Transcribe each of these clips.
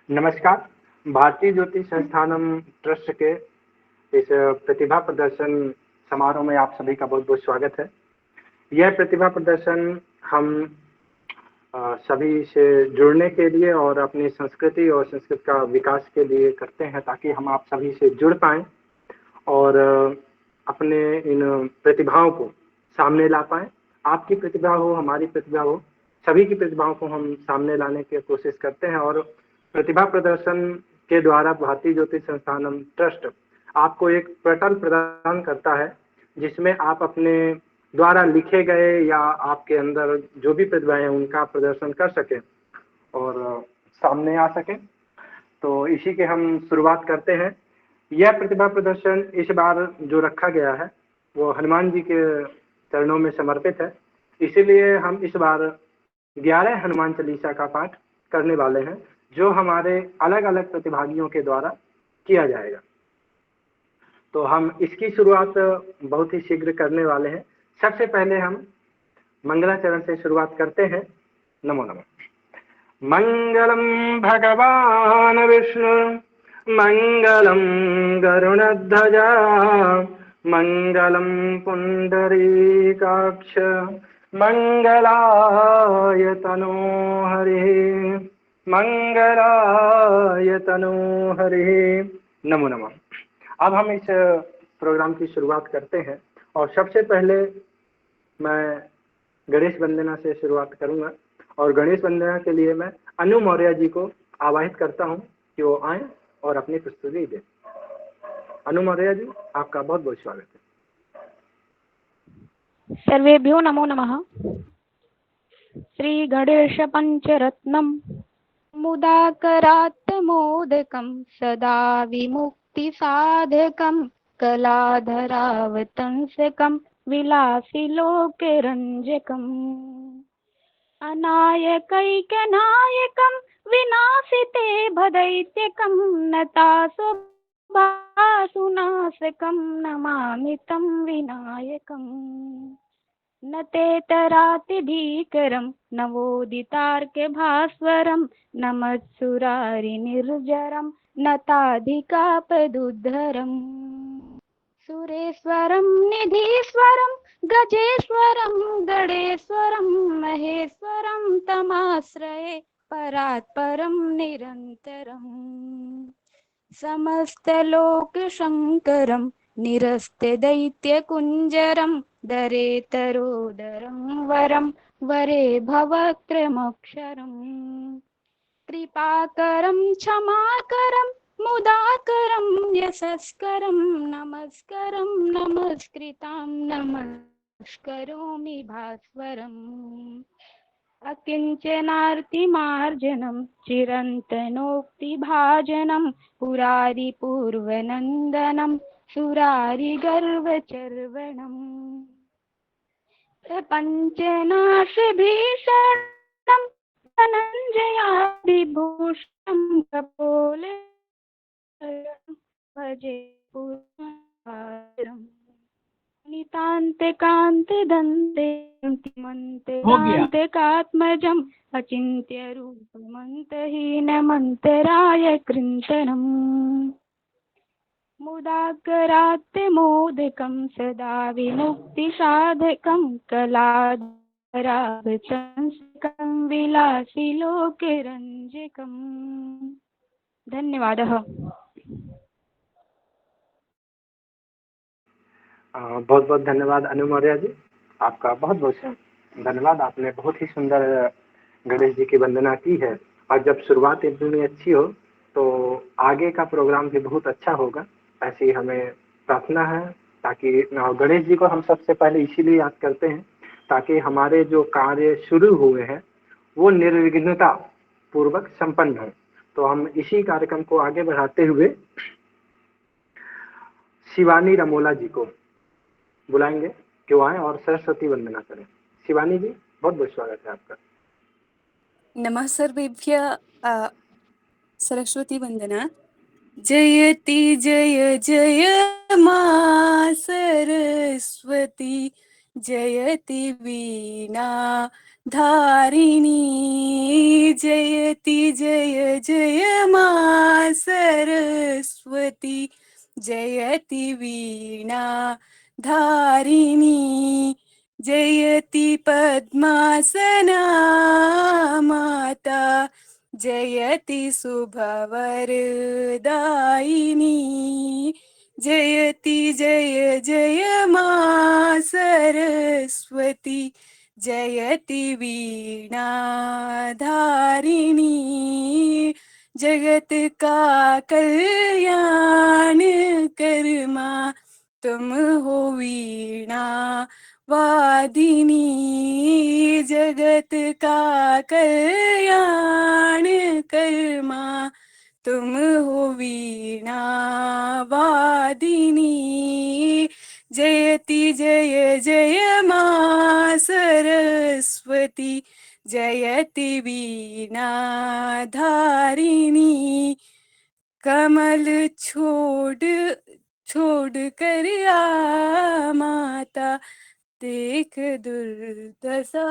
नमस्कार। भारतीय ज्योति संस्थानम ट्रस्ट के इस प्रतिभा प्रदर्शन समारोह में आप सभी का बहुत बहुत स्वागत है। यह प्रतिभा प्रदर्शन हम सभी से जुड़ने के लिए और अपनी संस्कृति और संस्कृत का विकास के लिए करते हैं, ताकि हम आप सभी से जुड़ पाएं और अपने इन प्रतिभाओं को सामने ला पाएं। आपकी प्रतिभा हो, हमारी प्रतिभा हो, सभी की प्रतिभाओं को हम सामने लाने की कोशिश करते हैं। और प्रतिभा प्रदर्शन के द्वारा भारतीय ज्योति संस्थानम ट्रस्ट आपको एक पोर्टल प्रदान करता है, जिसमें आप अपने द्वारा लिखे गए या आपके अंदर जो भी प्रतिभाएं हैं उनका प्रदर्शन कर सकें और सामने आ सकें। तो इसी के हम शुरुआत करते हैं। यह प्रतिभा प्रदर्शन इस बार जो रखा गया है वो हनुमान जी के चरणों में समर्पित है। इसीलिए हम इस बार 11 हनुमान चालीसा का पाठ करने वाले हैं, जो हमारे अलग अलग प्रतिभागियों के द्वारा किया जाएगा। तो हम इसकी शुरुआत बहुत ही शीघ्र करने वाले हैं। सबसे पहले हम मंगलाचरण से शुरुआत करते हैं। नमो नमः। मंगलम भगवान विष्णु मंगलम गरुणध्वजा मंगलम पुंडरीकाक्ष मंगलाय तनो हरिः मंगलाय तनो हरिः। नमो नमः। अब हम इस प्रोग्राम की शुरुआत करते हैं और सबसे पहले मैं गणेश वंदना से शुरुआत करूंगा और गणेश वंदना के लिए मैं अनु मौर्य जी को आवाहित करता हूं कि वो आए और अपनी प्रस्तुति दें। अनु मौर्य जी, आपका बहुत बहुत स्वागत है। सर्वेभ्यो नमो नमः। श्री गणेश पंचरत्नम मुदाकरात्मोदकं सदा विमुक्ति साधकं कलाधरावतंसकं विलासी लोके रंजकम् अनायकैकनायकं विनाशिते भदैत्यकं नतासुभासुनाशकं नमामि तं विनायकम् न तेतरातिभीकरं नवोदितार्के भास्वरं नमत्सुरारिनिर्जरं नताधिकापदुद्धरम् सुरेश्वरं निधीश्वरं गजेश्वरं गणेश्वरं महेश्वरं तमाश्रये परात्परं निरन्तरम् समस्तलोकशङ्करं निरस्ते दैत्यकुञ्जरं दरेतरोदरं वरं वरे भवक्रमोक्षरम् कृपाकरं क्षमाकरं मुदाकरं यशस्करं नमस्करं नमस्कृतां नमस्करोमि भास्वरम् अकिञ्चनार्तिमार्जनं चिरन्तनोक्तिभाजनं पुरारिपूर्वनन्दनं सुरारिगर्वचर्वणम् प्रपञ्चनाशभीषणं धनञ्जयाभिभूषणं कपोले भजे पूर्णम् नितान्तकान्तदन्ते कान्तिकात्मजम् अचिन्त्य रूपमन्तहीनमन्तराय कृन्तनम् मुदाकरात्मोदकं सदा विमुक्तिसाधकं कलाधरावतंसकं विलासी लोके रञ्जकम्। धन्यवादः। बहुत बहुत धन्यवाद अनु मौर्य जी, आपका बहुत बहुत धन्यवाद। आपने बहुत ही सुंदर गणेश जी की वंदना की है और जब शुरुआत इतनी अच्छी हो तो आगे का प्रोग्राम भी बहुत अच्छा होगा, ऐसी हमें प्रार्थना है। ताकि गणेश जी को हम सबसे पहले इसीलिए याद करते हैं ताकि हमारे जो कार्य शुरू हुए हैं वो निर्विघ्नता पूर्वक संपन्न हो। तो हम इसी कार्यक्रम को आगे बढ़ाते हुए शिवानी रमोला जी को बुलाएंगे कि वो आए और सरस्वती वंदना करें। शिवानी जी, बहुत बहुत स्वागत है आपका। नमः सर्वेभ्यः। सरस्वती वंदना। जयति जय जय मा सरस्वती जयति वीणा धारिणी जयति जय जय मा सरस्वती जयति वीणा धारिणी जयति पद्मासना माता जयति शुभवरदायिनी जयति जय जय मा सरस्वती जयति वीणा धारिणी जगत का कल्याण करमा तुम हो वीणा वादिनी जगत का कल्याण करमा तुम हो वीणा वादिनी जयति जय जय मा सरस्वती जयति वीणा धारिणी कमल छोड़ कर आ माता देख दुर्दशा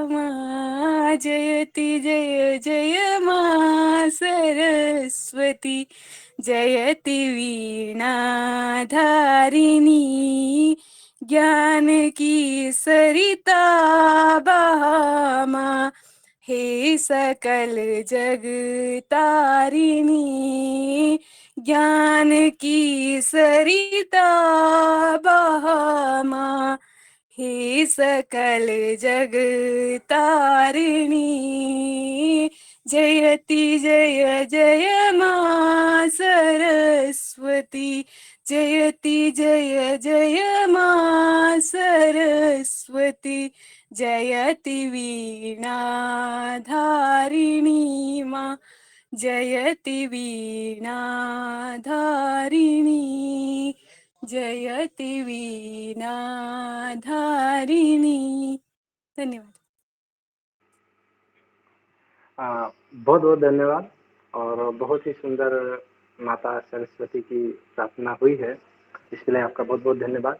माँ जयति जय जय मा सरस्वती जयति वीणा धारिणी ज्ञान की सरिता बहामा हे सकल जग तारिणी ज्ञान की सरिता बहामा हे सकल जग तारिणी जयति जय जय मा सरस्वती जयति जय जय मा सरस्वती जयति वीणा धारिणी माँ जयति वीणा धारिणी जयति वीणा धारिणी। धन्यवाद। बहुत बहुत धन्यवाद। और बहुत ही सुंदर माता सरस्वती की प्रार्थना हुई है, इसके लिए आपका बहुत बहुत धन्यवाद।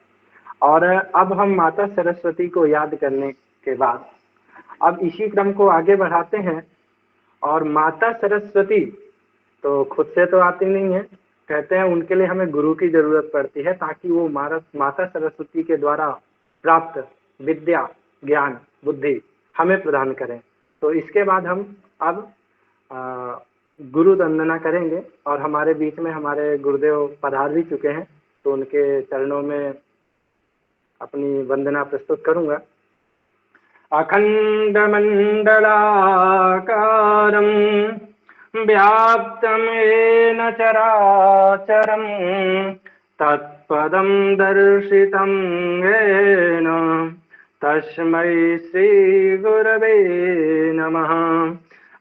और अब हम माता सरस्वती को याद करने के बाद अब इसी क्रम को आगे बढ़ाते हैं। और माता सरस्वती तो खुद से तो आती नहीं है, कहते हैं उनके लिए हमें गुरु की जरूरत पड़ती है ताकि वो माता सरस्वती के द्वारा प्राप्त विद्या ज्ञान बुद्धि हमें प्रदान करें। तो इसके बाद हम अब गुरु वंदना करेंगे और हमारे बीच में हमारे गुरुदेव पधार भी चुके हैं, तो उनके चरणों में अपनी वंदना प्रस्तुत करूंगा। अखंड मंडलाकारं व्याप्तं येन चराचरं तत्पदं दर्शितं येन तस्मै श्री गुरवे नमः।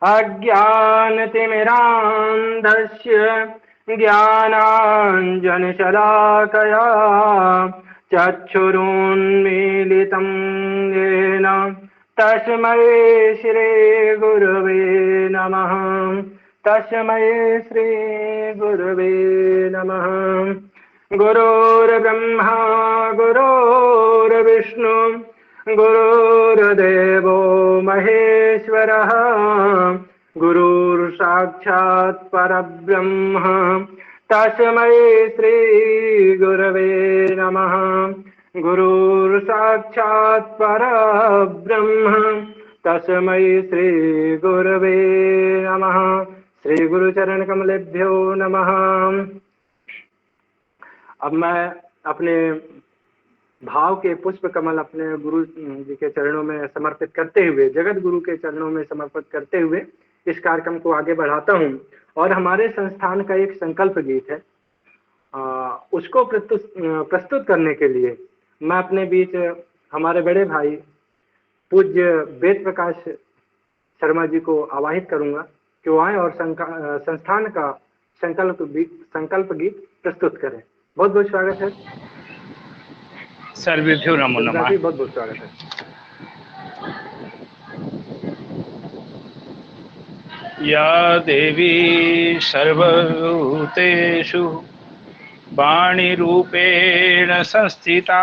अज्ञानतिमिरान्धस्य ज्ञानाञ्जनशलाकया चक्षुरुन्मीलितं येन तस्मै श्रीगुरवे नमः। तस्मै श्रीगुरवे नमः। गुरुर्ब्रह्मा गुरुर्विष्णु गुरुर्देवो महेश्वरः गुरुर्साक्षात् परब्रह्म तस्मै श्रीगुरवे नमः। गुरुर्साक्षात् परब्रह्म तस्मै श्रीगुरवे नमः। श्री गुरुचरण कमलेभ्यो नमः। अब मैं अपने भाव के पुष्प कमल अपने गुरु जी के चरणों में समर्पित करते हुए, जगत गुरु के चरणों में समर्पित करते हुए इस कार्यक्रम को आगे बढ़ाता हूँ। और हमारे संस्थान का एक संकल्प गीत है, उसको प्रस्तुत करने के लिए मैं अपने बीच हमारे बड़े भाई पूज्य वेद प्रकाश शर्मा जी को आवाहित करूंगा कि वो आए और संस्थान का संकल्प गीत प्रस्तुत करें। बहुत बहुत स्वागत है। सर्वेभ्यो नमो नमः। बहुत बहुत स्वागत है। या देवी सर्वभूतेषु वाणीरूपेण संस्थिता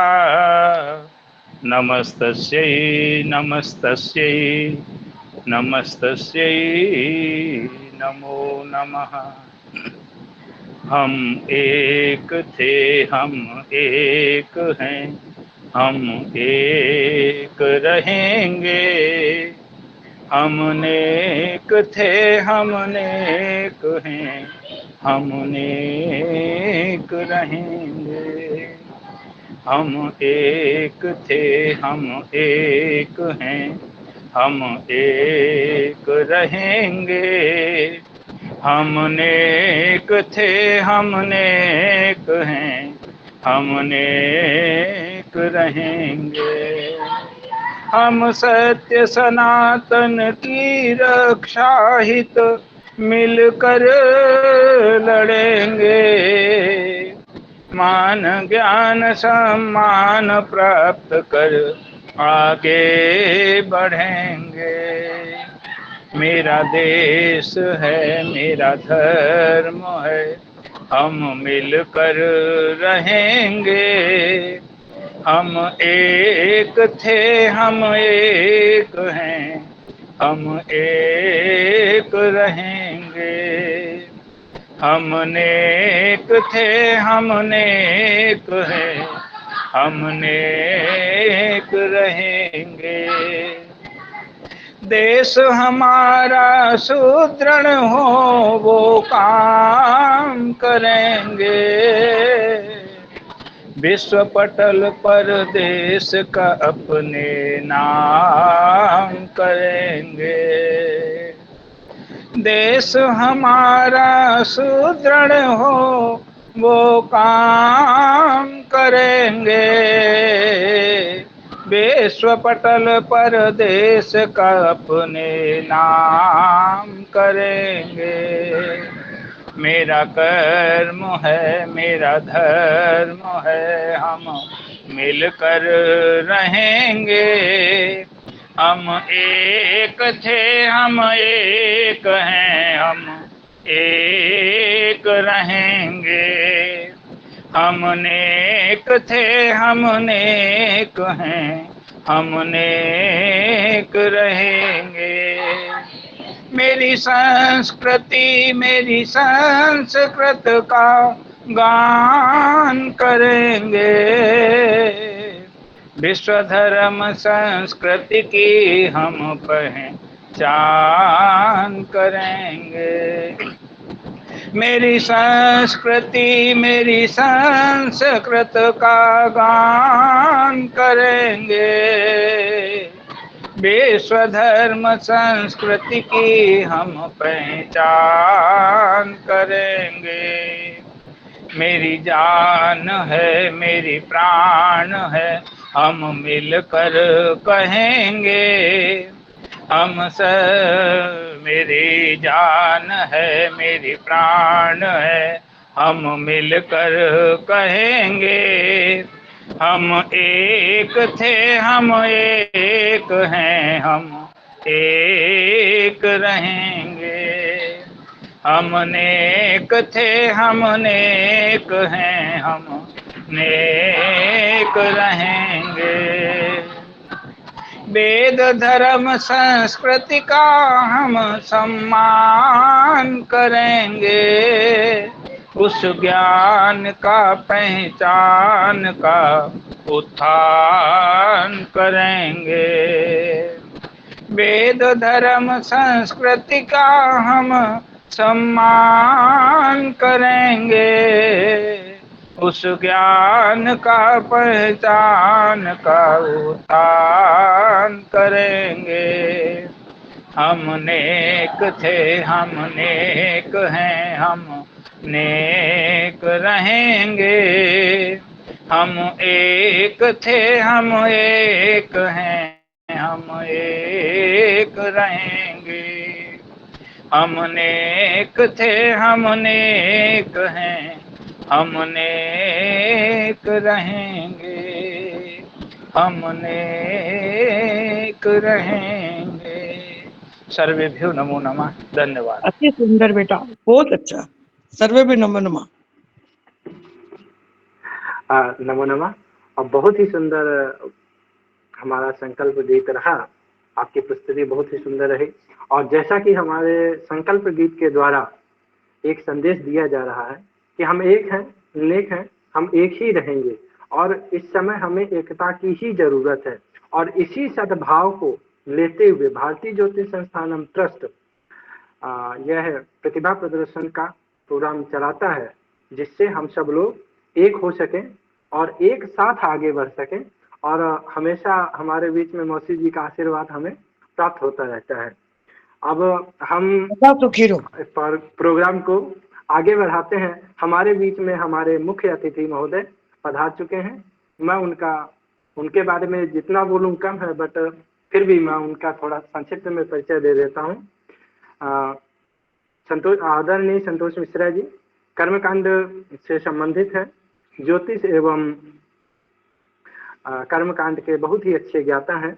नमस्तस्यै नमस्तस्यै नमस्तस्यै नमो नमः। हम एक थे हम एक हैं, हम एक रहेंगे। हम नेक थे हम नेक हैं, हम नेक रहेंगे। हम एक थे हम एक हैं, हम एक रहेंगे। हम नेक थे हम नेक हैं, हम नेक रहेंगे। हम सत्य सनातन की रक्षा हित मिलकर लड़ेंगे। मान ज्ञान सम्मान प्राप्त कर आगे बढ़ेंगे। मेरा देश है मेरा धर्म है, हम मिलकर रहेंगे। हम एक थे हम एक हैं, हम एक रहेंगे। हम नेक थे हम नेक हैं, हम नेक रहेंगे। देश हमारा सुदृढ़ हो वो काम करेंगे। विश्व पटल पर देश का अपने नाम करेंगे। देश हमारा सुदृढ़ हो वो काम करेंगे। विश्व पटल पर देश का अपने नाम करेंगे। मेरा कर्म है मेरा धर्म है, हम मिलकर रहेंगे। हम एक थे हम एक हैं, हम एक रहेंगे। हम नेक थे हम नेक हैं, हम नेक रहेंगे। मेरी संस्कृति मेरी संस्कृत का गान करेंगे। विश्व धर्म संस्कृति की हम पहचान करेंगे। मेरी संस्कृति मेरी संस्कृत का गान करेंगे। विश्व धर्म संस्कृति की हम पहचान करेंगे। मेरी जान है मेरी प्राण है, हम मिलकर कहेंगे। हम सब मेरी जान है मेरी प्राण है, हम मिलकर कहेंगे। हम एक थे हम एक हैं, हम एक रहेंगे। हम नेक थे हम नेक हैं, हम नेक रहेंगे। वेद धर्म संस्कृति का हम सम्मान करेंगे। उस ज्ञान का पहचान का उत्थान करेंगे। वेद धर्म संस्कृति का हम सम्मान करेंगे। उस ज्ञान का पहचान का उत्थान करेंगे। हम नेक थे हम नेक हैं, हम नेक रहेंगे। हम एक थे हम एक हैं, हम एक रहेंगे। हम नेक थे हम नेक हैं, हम नेक रहेंगे। हम नेक रहेंगे। सर्वेभ्यो नमो नमः। धन्यवाद। अति सुंदर बेटा, बहुत अच्छा। सर्वे भी नमो नमः। नमो नमः। और बहुत ही सुंदर हमारा संकल्प गीत रहा। आपकी प्रस्तुति बहुत ही सुंदर रही और जैसा कि हमारे संकल्प गीत के द्वारा एक संदेश दिया जा रहा है कि हम एक हैं, नेक हैं, हम एक ही रहेंगे और इस समय हमें एकता की ही जरूरत है। और इसी सद्भाव को लेते हुए भारतीय ज्योतिष संस्थानम ट्रस्ट यह प्रतिभा प्रदर्शन का प्रोग्राम चलाता है, जिससे हम सब लोग एक हो सकें और एक साथ आगे बढ़ सकें और हमेशा हमारे बीच में मौसी जी का आशीर्वाद हमें प्राप्त होता रहता है। अब हम प्रोग्राम को आगे बढ़ाते हैं। हमारे बीच में हमारे मुख्य अतिथि महोदय पधार चुके हैं। मैं उनके बारे में जितना बोलूं कम है, बट फिर भी मैं उनका थोड़ा संक्षिप्त में परिचय दे देता हूं। आदरणीय संतोष मिश्रा जी कर्मकांड से संबंधित है, ज्योतिष एवं कर्मकांड के बहुत ही अच्छे ज्ञाता हैं।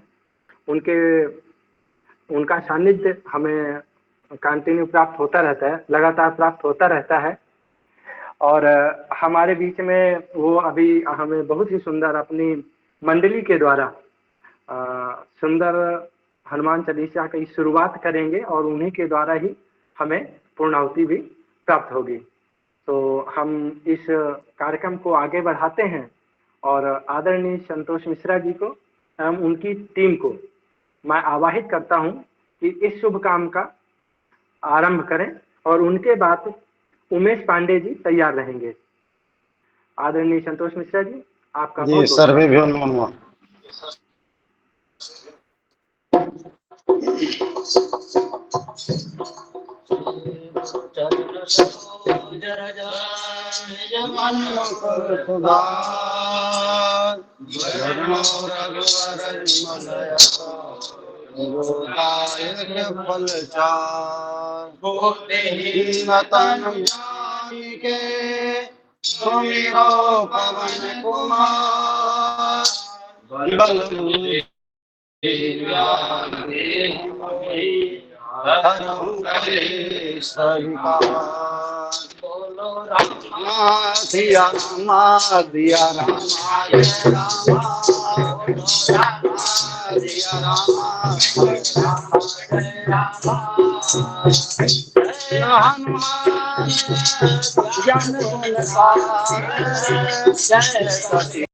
उनका सानिध्य हमें कंटिन्यू प्राप्त होता रहता है, लगातार प्राप्त होता रहता है। और हमारे बीच में वो अभी हमें बहुत ही सुंदर अपनी मंडली के द्वारा सुंदर हनुमान चालीसा की शुरुआत करेंगे और उन्हीं के द्वारा ही हमें पूर्णाहुति भी प्राप्त होगी। तो हम इस कार्यक्रम को आगे बढ़ाते हैं और आदरणीय संतोष मिश्रा जी को एवं उनकी टीम को मैं आवाहित करता हूं कि इस शुभ काम का आरंभ करें और उनके बाद उमेश पांडे जी तैयार रहेंगे। आदरणीय संतोष मिश्रा जी आपका जी सर्वेभ्यो नमः। पवन कुमार दिया रामा दिया रामा दिया रामा हनुमान ज्ञान जय सती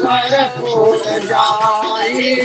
फूल जाई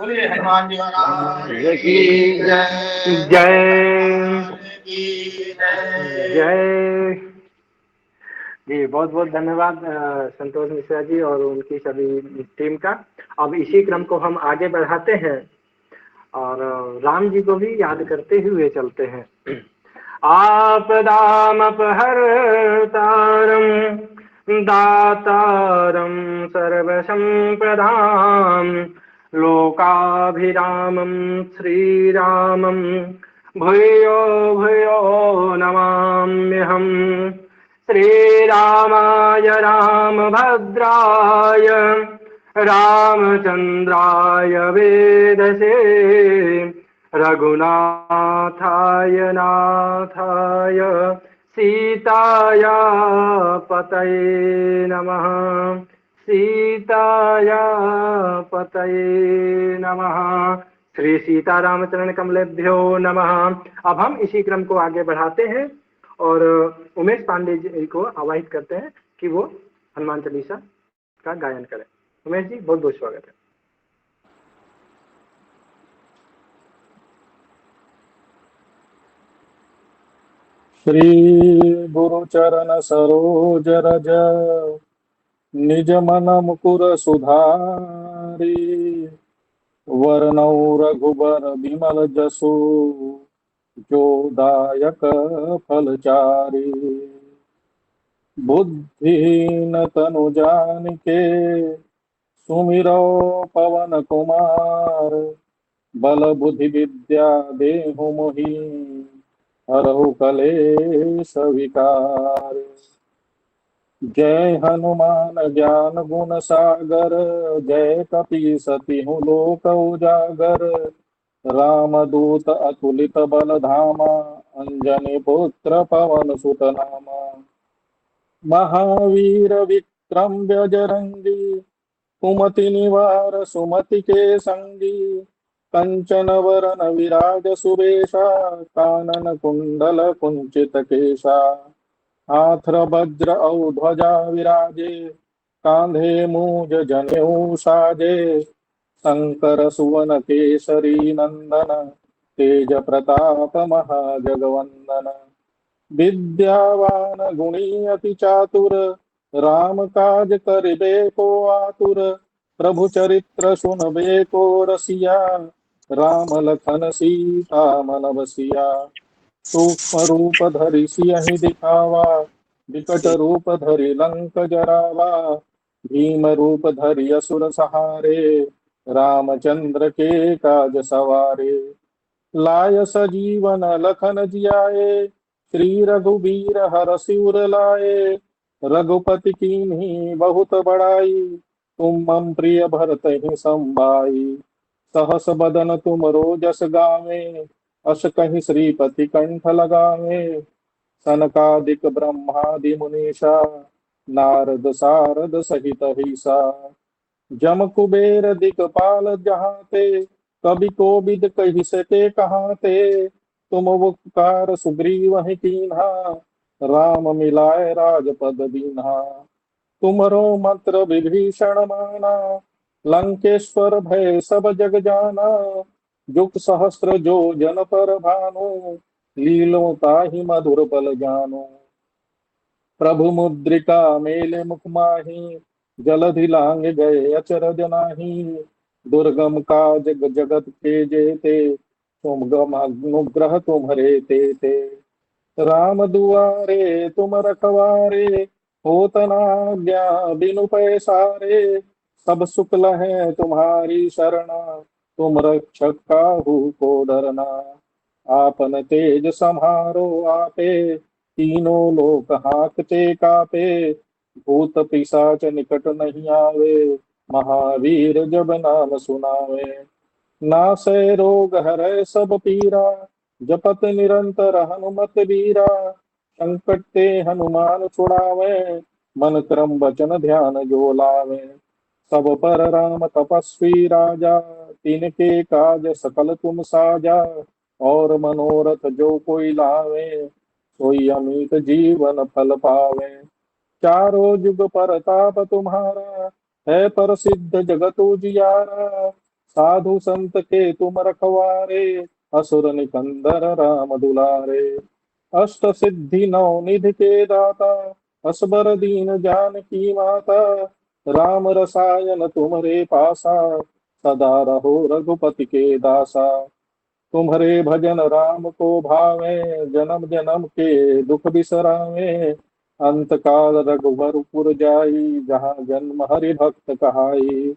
हमारे हनुमान जी महाराज की जय जय की जय। जय। जी बहुत बहुत धन्यवाद संतोष मिश्रा जी और उनकी सभी टीम का। अब इसी क्रम को हम आगे बढ़ाते हैं और राम जी को भी याद करते हुए चलते हैं। आपदामपहर्तारं दातारं सर्वसम्पदां लोकाभिरामं श्रीरामं भूयो भूयो नमाम्यहम्। श्रीरामाय रामभद्राय रामचन्द्राय वेदसे रघुनाथाय नाथाय सीताया पतये नमः। सीताया पतये नमः। श्री सीतारामचरण कमलेभ्यो नमः। अब हम इसी क्रम को आगे बढ़ाते हैं और उमेश पांडे जी को आवाहित करते हैं कि वो हनुमान चालीसा का गायन करें। उमेश जी बहुत बहुत स्वागत है। श्री गुरु चरण सरोज रज निज मन मुकुर सुधारी वरनौ रघुबर विमल जसु जो दायक फलचारी। बुद्धिहीन तनु जानिके सुमिरो पवन कुमार बल बुद्धि विद्या देहु मोहि हरहु कलेश विकार। जय हनुमान ज्ञान गुण सागर जय कपि सतिहु लोक उजागर। रामदूत अतुलित बल धामा अंजनी पुत्र पवन सुत नामा। महावीर विक्रम बजरंगी कुमति निवार सुमति के संगी कंचन वरन विराज सुबेशा कानन कुंडल कुंचित केशा हाथ वज्र औ ध्वजा विराजे कांधे मूज जनेऊ साजे शंकर सुवन केसरी नंदन तेज प्रताप महाजगवंदन विद्यावान गुणी अति चातुर राम काज करिबे को आतुर प्रभु चरित्र सुनबे को रसिया राम लखन सीता मन बसिया सूक्ष्म रूप धरि सियहि दिखावा विकट रूप धरि लंक जरावा भीम रूप धरि असुर सहारे रामचंद्र के काज सवारे लाय सजीवन लखन जियाए श्री रघुबीर हर सिर लाए रघुपति कीन्ही बहुत बड़ाई तुम मम प्रिय भरत ही संभाई सहस बदन तुम रोजस गावे अस कहीं श्रीपति कंठ लगावे सनकादिक ब्रह्मादि मुनीषा नारद सारद सहित हीसा जम कुबेर दिक्पाल जहाते कवि कोविद कहि सके कहाते तुम उपकार सुग्रीव ही कीन्हा राम मिलाए राजपद दीन्हा तुमरो मंत्र विभीषण माना लंकेश्वर भय सब जग जाना जुग सहस्त्र जो जन पर भानु लीलो ताहि मधुर बल जानो प्रभु मुद्रिका मेले मुख माही जलधि लांग गए अचरज नाही दुर्गम काज जगत के जेते तुम गम अनुग्रह तुम्हारे ते राम दुआरे तुम रखवारे होत न आज्ञा बिनु पैसारे सब सुख लहै तुम्हारी शरणा तुम रक्षक काहू को डरना आपन तेज सम्हारो आपे तीनों लोक हाकते कापे भूत पिशाच निकट नहीं आवे महावीर जब नाम सुनावे नासै रोग हरै सब पीरा जपत निरंतर हनुमत वीरा संकट ते हनुमान छुड़ावे मन क्रम वचन ध्यान जो लावे सब पर राम तपस्वी राजा तिनके काज सकल तुम साजा और मनोरथ जो कोई लावे सोई अमित जीवन फल पावे चारों जुग परताप तुम्हारा है प्रसिद्ध जगत उजियारा साधु संत के तुम रखवारे असुर निकंदर राम दुलारे अष्ट सिद्धि नौ निधि के दाता असबर दीन जान की माता राम रसायन तुम्हारे पासा सदा रहो रघुपति के दासा तुम्हारे भजन राम को भावे जन्म जन्म के दुख बिसरावे अंत काल रघुवर जाई जहाँ जन्म हरि भक्त कहाई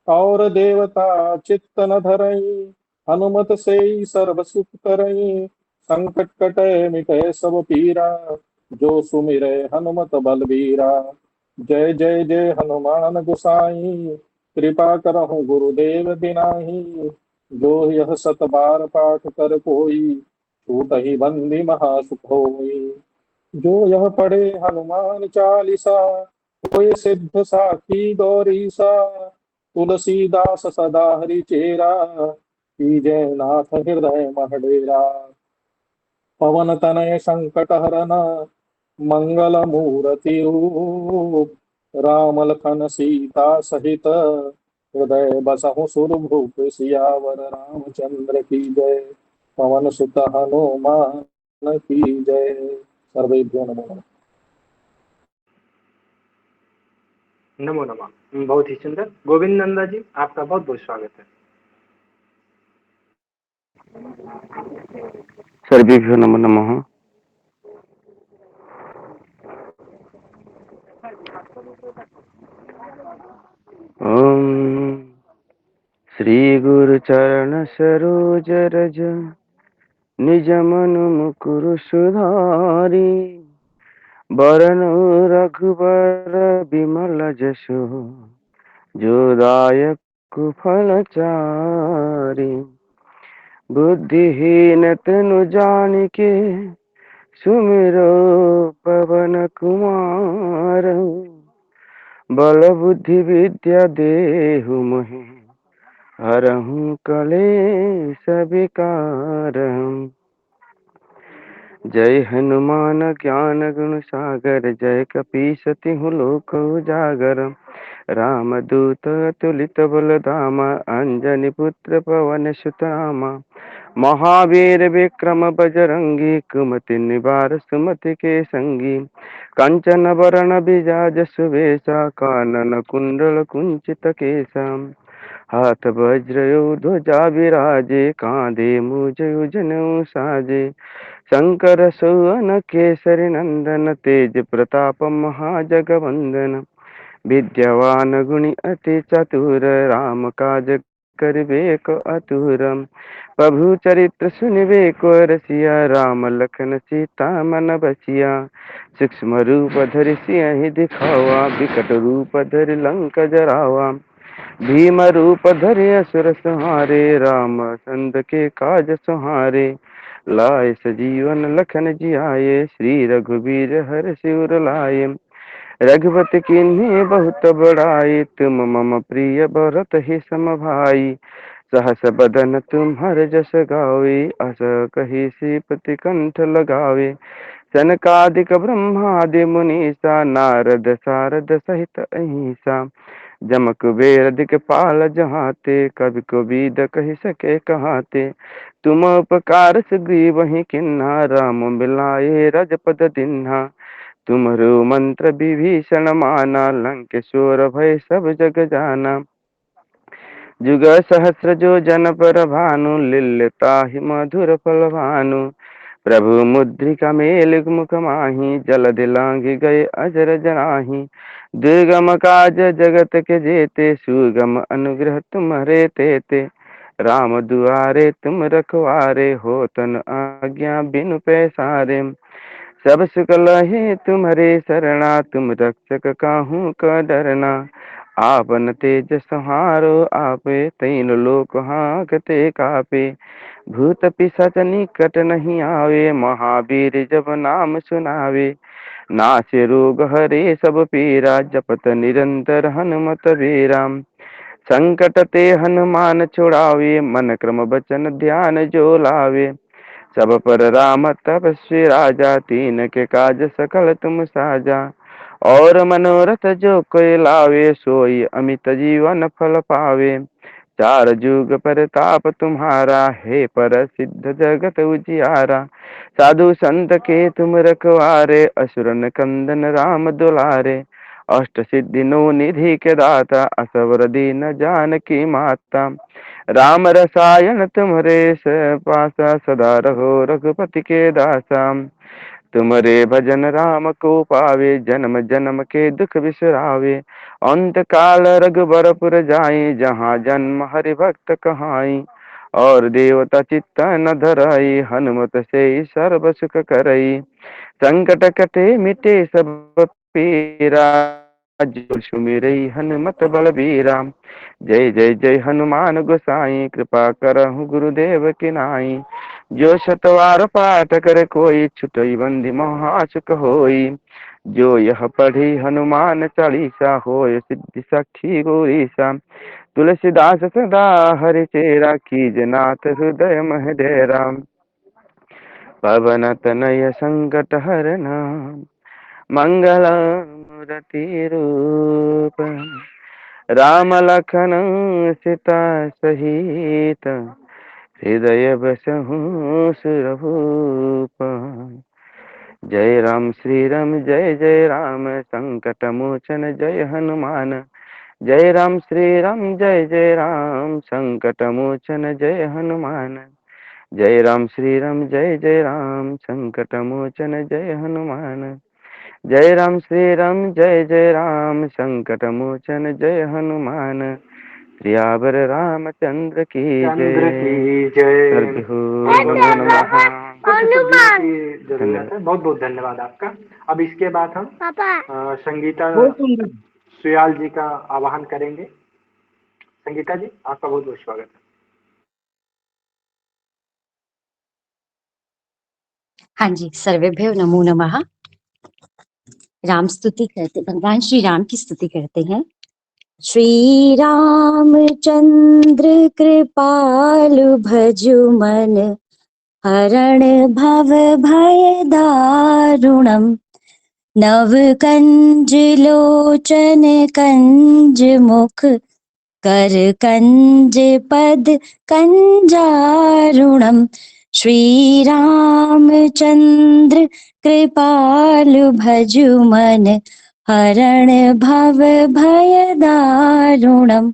और देवता चित्त न धरई हनुमत से सर्व सुख करई संकट कटे मिटे सब पीरा जो सुमिरे हनुमत बलबीरा जय जय जय हनुमान गोसाई कृपा करहु गुरुदेव बिनाही जो यह सत बार पाठ कर कोई छूट ही बंदी महासुख होई जो यह पढ़े हनुमान चालीसा कोई सिद्ध साखी गौरीसा तुलसीदास सदा हरि चेरा जय नाथ हृदय महडेरा पवन तनय संकट हरन मंगल मूर्ति रूप राम लखन सीता सहित हृदय बसहु सुरभूप सियावर रामचंद्र की जय पवन सुत हनुमान की जय सर्वेभ्यो नमो नमः। नमो नमः। बहुत ही सुंदर। गोविंद नंदा जी, आपका बहुत बहुत स्वागत है। सर्वेभ्यो नमो नमः। ओम श्री गुरु चरण सरोज रज निज मनु मुकुर सुधारी बरन रघुबर बिमल जसु जो दायक फल चारि बुद्धिहीन तनु जानिके सुमिरो पवन कुमार बल बुद्धि विद्या देहु मोहि हरहु कलेश विकारम। जय हनुमान ज्ञान गुण सागर जय कपीस तिहु लोक उजागर। रामदूत अतुलित बल धामा अंजनी पुत्र पवन सुत नामा। महावीर विक्रम बजरंगी कुमति निवार सुमति के संगी। कंचन वरण विराज सुवेशा कानन कुंडल कुंचित केसा। हाथ वज्र ध्वजा विराजे कांधे मुझ जनेऊ साजे। शंकर सुवन केसरी नंदन तेज प्रताप महाजगवंदन। विद्यावान गुणी अति चतुर राम काज करिबे को अतुरम। प्रभु चरित्र सुनिबे को रसिया राम लखन सीता मन बसिया। सूक्ष्म रूप धरि सियहि दिखावा विकट रूप धरि लंक जरावा। भीम रूप धरि असुर संहारे रामचंद्र के काज संहारे। लाए सजीवन लखन जियाए श्री रघुवीर हर्षि उर लाए। रघुपति कीन्ही बहुत बड़ाई तुम मम प्रिय भरत ही सम भाई। सहस बदन तुम्हर जस गावे अस कही श्रीपति कंठ लगावे। सनकादिक ब्रह्मादि मुनीसा नारद सारद सहित अहिंसा। जम कुबेर दिखपाल जहाते कवि कोविद कहि सके कहाते। तुम उपकार सुग्रीव ही किन्हा राम मिलाए रजपद दीन्हा। तुम्हरो मंत्र विभीषण माना लंकेश्वर भय सब जग जाना। जुग सहस्र जो जन पर भानु लिल्लता मधुर फल भानु। प्रभु मुद्रिका मेल मुख माही जल दिलांघि गए अजर जनाही। दुर्गम काज जगत के जेते सुगम अनुग्रह तुम्हारे तेते। राम दुआरे तुम रखवारे हो तन आज्ञा बिनु पैसारे। सब सुख लहे तुम्हारे शरणा तुम रक्षक काहू का डरना। आपन तेज संहारो आपे तीन लोक हांकते कापे। भूत पिशाच निकट नहीं आवे महावीर जब नाम सुनावे। नासे रोग हरे सब पीरा जपत निरंतर हनुमत वीरा। संकट ते हनुमान छुड़ावे मन क्रम बचन ध्यान जो लावे। सब पर राम तपस्वी राजा तीन के काज सकल तुम साजा। और मनोरथ जो कोई लावे सोई अमित जीवन फल पावे। चार जुग परताप तुम्हारा है पर सिद्ध जगत उजियारा। साधु संत के तुम रखवारे असुरन कंदन राम दुलारे। अष्ट सिद्धि नो निधि के दाता असवर दीन जानकी माता। राम रसायन तुम्हारे पासा सदा रहो रघुपति के दासा। तुम्हारे भजन राम को पावे जन्म जन्म के दुख बिसरावे। अंत काल रघुबरपुर जाई जहाँ जन्म हरि भक्त कहाई। और देवता चित्त न धराई हनुमत से सर्व सुख करई। संकट कटे मिटे सब पीरा जो सुमिरई हनुमत बलबीरा। जय जय जय हनुमान गोसाई कृपा करहु गुरुदेव की नाई। जो शतवार पाठ करे कोई छुटई बंदी महासुख होई। जो यह पढ़ी हनुमान चालीसा होय सिद्धि साक्षी गौरीसा। तुलसीदास सदा हरि चेरा कीज नाथ हृदय मह डेरा। पवन तनय संकट हरना मंगल मूर्ति रूप। राम लखन सीता सहित हृदय बसहु सुरभूप। जय राम श्री राम जय जय राम संकट मोचन जय हनुमान। जय राम श्री राम जय जय राम संकट मोचन जय हनुमान। जय राम श्री राम जय जय राम संकट मोचन जय हनुमान। जय राम श्री राम जय जय राम संकट मोचन जय हनुमान। सियावर रामचंद्र की चंद्र जय। की जय। सर्वहो नमः। कुछ सुनने की जरूरत है। बहुत बहुत धन्यवाद आपका। अब इसके बाद हम संगीता बहुत सुंदर। सुयाल जी का आवाहन करेंगे। संगीता जी आपका बहुत बहुत स्वागत है। हाँ जी, सर्वेभ्यो नमो नमः। राम स्तुति करते, भगवान श्री राम की स्तुति करते हैं। श्री रामचंद्र कृपालु भजु मन, हरण भव भय दारुणम। नव कंज लोचन कंज मुख, कर कंज पद कंजारुणम। श्री रामचंद्र कृपालु भजु मन, हरण भव भय दारुणम।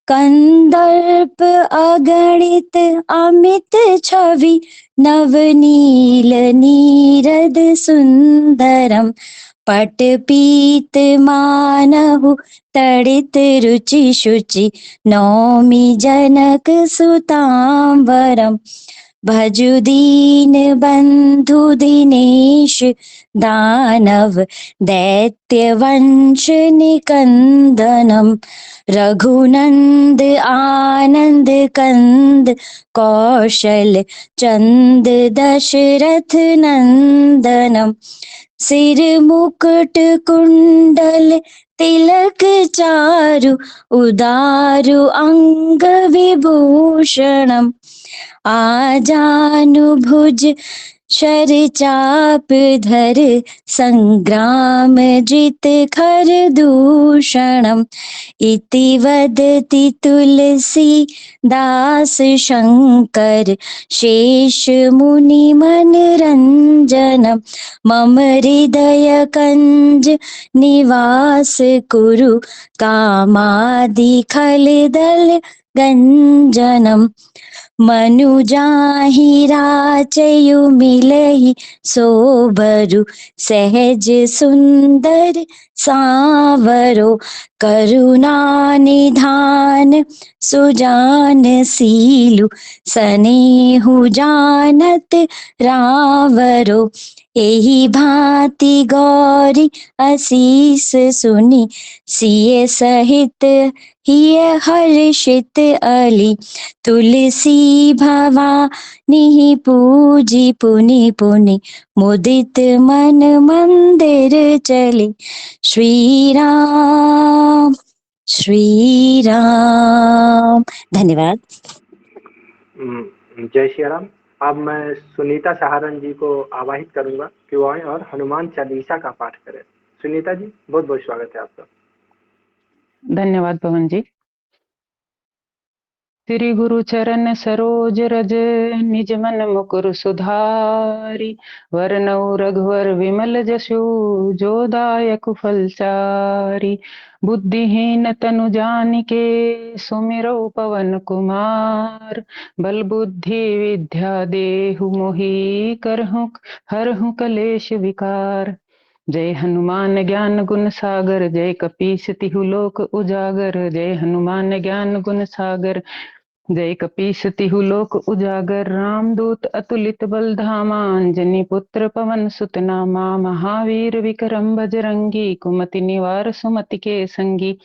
कंदर्प अगणित अमित छवि, नवनील नीरद सुंदरम। पट पीत मानहु तड़ित रुचि शुचि, नौमि जनक सुतांबरम। भजु दीन बंधु दिनेश, दानव दैत्य वंश निकंदनम। रघुनंद आनंद कंद, कौशल चंद दशरथ नंदनम। सिर मुकुट कुंडल तिलक चारु, उदारु अंग विभूषणम। आजानुभुज शर चाप धर, संग्राम जित खर दूषणम। इति वदति तुलसी दास शंकर, शेष मुनि मनरंजनम। मम हृदय कंज निवास कुरु, कामादि खल दल गंजनम। मनुजाहि राचयु मिलहि, सोबरु सहज सुंदर सांवरो। करुणा निधान सुजान सीलु, सनेहु जानत रावरो। एहि भांति गौरी असीस सुनि, सिय सहित हिय हर्षित अली। तुलसी भवानी पूजी पुनि पुनि, मुदित मन मंदिर चले। श्री राम श्री राम। धन्यवाद। जय श्री राम। अब मैं सुनीता सहारन जी को आवाहित करूंगा कि वो आए और हनुमान चालीसा का पाठ करें। सुनीता जी, बहुत बहुत स्वागत है आपका। धन्यवाद पवन जी। श्री गुरु चरण सरोज रज, निज मन मुकुर सुधारी। वरनौ रघुवर विमल जसु, जो दायक फलचारी। बुद्धिहीन तनु जानिके, सुमिरौ पवन कुमार। बल बुद्धि विद्या देहु मोहि, हरहु कलेश विकार। जय हनुमान ज्ञान गुण सागर, जय कपीस तिहु लोक उजागर। जय हनुमान ज्ञान गुण सागर, जय कपीस तिहु लोक उजागर। रामदूत अतुलित बल धामा, अंजनी पुत्र पवन सुत नामा। महावीर विक्रम बजरंगी, कुमति निवार सुमति के संगी।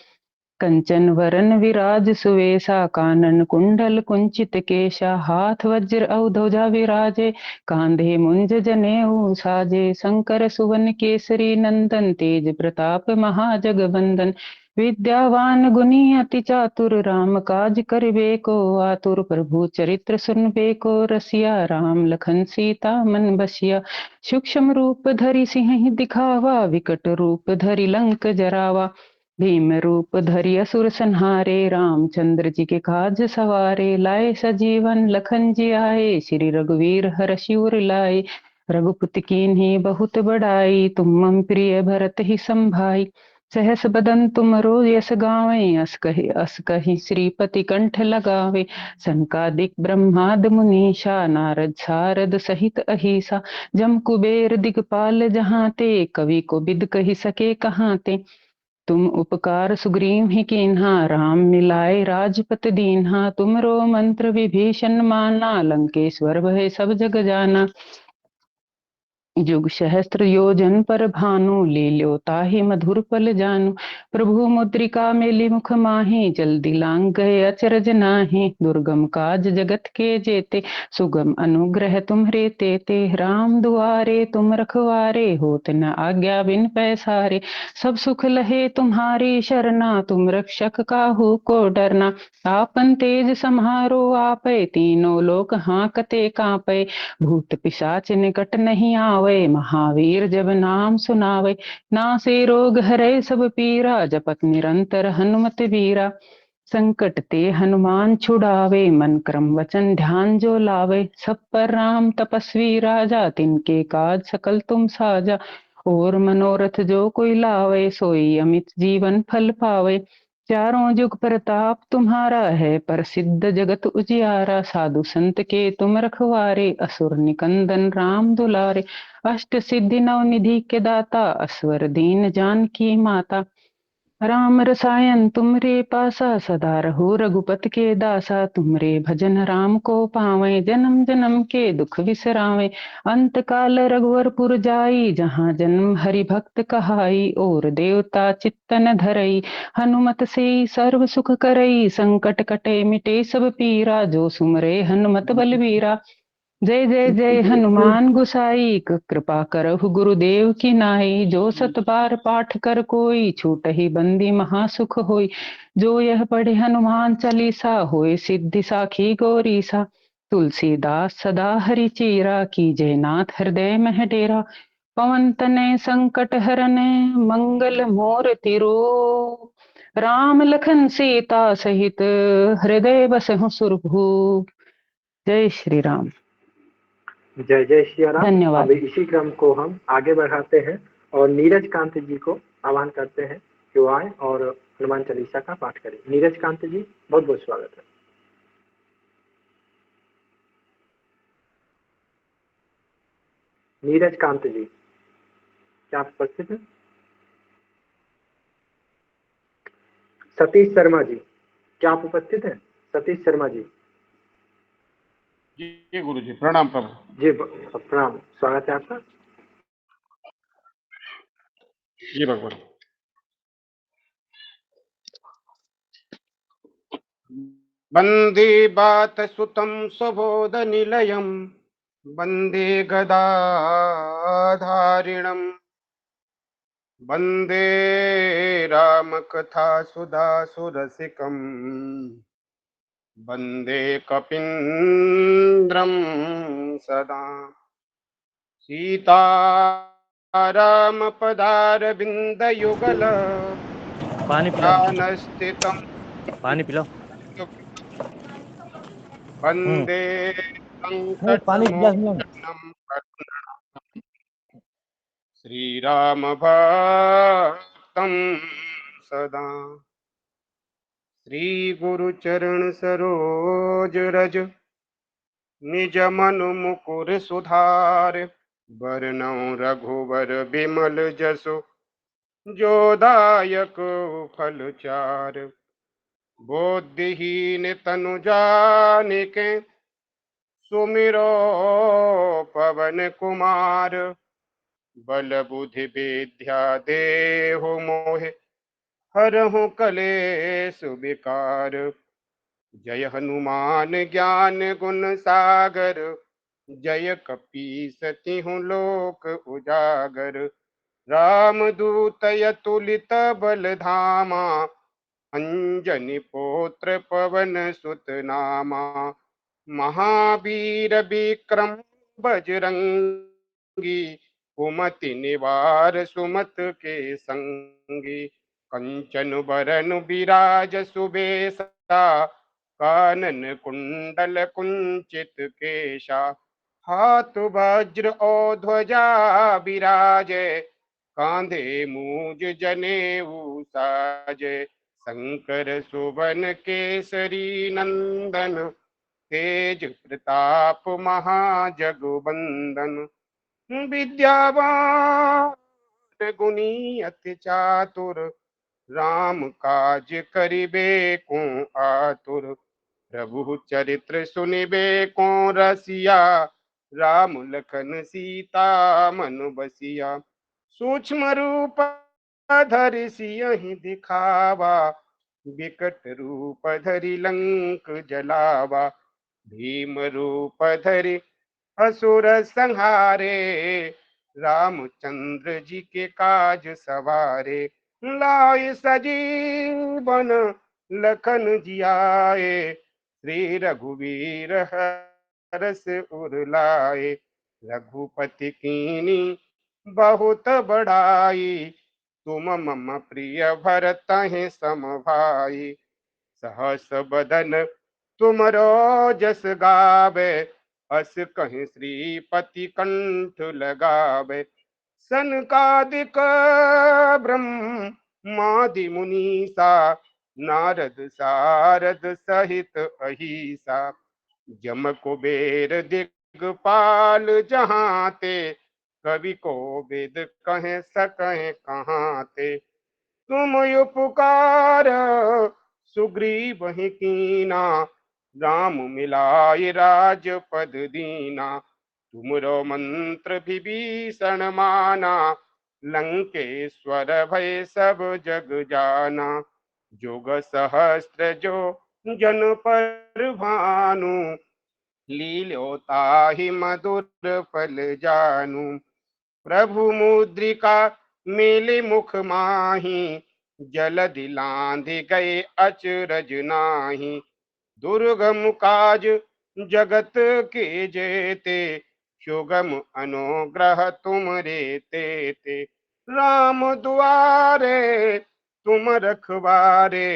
कंचन वरन विराज सुवेशा, कानन कुंडल कुंचित केशा। हाथ वज्र औ ध्वजा विराजे, कांधे मुंज जनेऊ साजे। शंकर सुवन केसरी नंदन, तेज प्रताप महाजगबंदन। विद्यावान गुणी अति चातुर, राम काज करिबे को आतुर। प्रभु चरित्र सुनबे को रसिया, राम लखन सीता मन बसिया। सूक्ष्म रूप धरि सिंह दिखावा, विकट रूप धरि लंक जरावा। भीम रूप धरि असुर संहारे, रामचंद्र जी के काज सवारे। लाए सजीवन लखन जी आए, श्री रघुवीर हर्षि उर लाए। रघुपति कीन्ही बहुत बड़ाई, तुम मम प्रिय भरत ही संभाई। सहस बदन तुमरो यस गावें, अस कहि श्रीपति कंठ लगावे। सनकादिक ब्रह्माद मुनीषा, नारद सारद सहित अहिसा। जम कुबेर दिगपाल जहाँ ते, कवि को बिद कहि सके कहाँ ते। तुम उपकार सुग्रीव ही कीन्हा, राम मिलाए राजपत दीन्हा। तुमरो मंत्र विभीषण माना, लंकेश्वर भय सब जग जाना। जुग सहस्त्र योजन पर भानु, लील्यो ताहि मधुर पल जानु। प्रभु मुद्रिका मेली मुख माहि, जल्दी लांग गए अचरज नाही। दुर्गम काज जगत के जेते, सुगम अनुग्रह तुम्हरे तेते। राम दुआरे तुम रखवारे, होत न आज्ञा बिन पैसारे। सब सुख लहे तुम्हारी शरणा, तुम रक्षक काहू को डरना। आपन तेज सम्हारो आपै, तीनों लोक हाँकते कांपै। भूत पिशाच निकट नहीं आवे, महावीर जब नाम सुनावे। नासे रोग हरै सब पीरा, जपत निरंतर हनुमत बीरा। संकट ते हनुमान छुड़ावे, मन क्रम वचन ध्यान जो लावे। सब पर राम तपस्वी राजा, तिनके काज सकल तुम साजा। और मनोरथ जो कोई लावे, सोई अमित जीवन फल पावे। चारों जुग प्रताप तुम्हारा है, प्रसिद्ध जगत उजियारा। साधु संत के तुम रखवारे, असुर निकंदन राम दुलारे। अष्ट सिद्धि नव निधि के दाता, असवर दीन जानकी माता। राम रसायन तुमरे पासा, सदा रहो रघुपत के दासा। तुमरे भजन राम को पावे, जन्म जन्म के दुख विसरावे। अंत काल रघुवरपुर जाई, जहाँ जन्म हरि भक्त कहाई। और देवता चित्तन धरई, हनुमत से सर्व सुख करई। संकट कटे मिटे सब पीरा, जो सुमरे हनुमत बलवीरा। जय जय जय हनुमान गुसाई, कृपा करहु गुरुदेव की नाई। जो सत बार पाठ कर कोई, छूटहि बंदी महासुख होई। जो यह पढ़े हनुमान चालीसा, होय सिद्धि साखी गौरीसा। तुलसीदास सदा हरि चेरा, कीजय नाथ हृदय मह डेरा। पवन तनय संकट हरने, मंगल मूर्ति रूप। राम लखन सीता सहित, हृदय बसहु सुरभूप। जय श्री राम। जय जय श्री राम। धन्यवाद। अब इसी क्रम को हम आगे बढ़ाते हैं और नीरज कांत जी को आह्वान करते हैं कि वो आए और हनुमान चालीसा का पाठ करें। नीरज कांत जी, बहुत बहुत स्वागत है। नीरज कांत जी, क्या आप उपस्थित हैं? सतीश शर्मा जी, क्या आप उपस्थित हैं? सतीश शर्मा जी। जी गुरु जी, प्रणाम प्रभु जी प्रणाम, स्वागत है आपका। जी भगवान। वंदे बात सुतम स्वबोध निलयम, वंदे गदाधारिणम, वंदे राम कथा सुधा सुरसिकम, वंदे कपींद्रम सदा। सीता राम पदार बिंद युगल, पानी पिलाओ, स्थितम पानी पिलाओ। वंदे नहीं, संकट पानी गिलास में मोचनम श्री राम भक्तम सदा। श्री गुरु चरण सरोज रज, निज मनु मुकुर सुधार। बरनउँ रघुवर बिमल जसु, जो दायक फल चार। बुद्धिहीन तनु जानिके, सुमिरो पवन कुमार। बल बुद्धि विद्या देहु मोहे, हरहु कलेश विकार। जय हनुमान ज्ञान गुण सागर, जय कपीस तिहुँ लोक उजागर। रामदूत अतुलित बल धामा, अंजनी पुत्र पवन सुत नामा। महावीर विक्रम बजरंगी, कुमति निवार सुमत के संगी। कंचन बरन विराज सुबेसा, कानन कुंडल कुंचित केशा। हाथ वज्र और ध्वजा विराजे, कांधे मूज जनेऊ साजे। शंकर सुवन केसरी नंदन, तेज प्रताप महाजगवंदन। विद्यावान गुणी अति चातुर, राम काज करिबे को आतुर। प्रभु चरित्र सुनिबे को रसिया, राम लखन सीता मन बसिया। सूक्ष्म रूप धरि सियहि दिखावा, विकट रूप धरि लंक जलावा। भीम रूप धरि असुर संहारे, रामचंद्र जी के काज सवारे। लाए सजीवन लखन जियाए, श्री रघुवीर हरस उर लाए। रघुपति कीनी बहुत बड़ाई, तुम मम प्रिय भरतहि सम भाई। सहस बदन तुमरो जस गावे, अस कहीं श्रीपति कंठ लगावे। सनकादिक ब्रह्मादि मुनीसा, नारद सारद सहित अहिसा। जम कुबेर दिगपाल जहाँ ते, कवि को वेद कहे सकहे कहाँ ते। तुम उपकार सुग्रीव ही कीना, राम मिलाय राजपद दीना। तुमरो मंत्र विभीषण माना, लंकेश्वर भय सब जग जाना। जुग सहस्त्र जो जन पर भानु, लील्योताहि मधुर फल जानू। प्रभु मुद्रिका मेले मुख माही, जलधि लांघि गए अचरज नाही। दुर्गम काज जगत के जेते, सुगम अनुग्रह तुम रे तेते। राम दुआरे तुम रखवारे,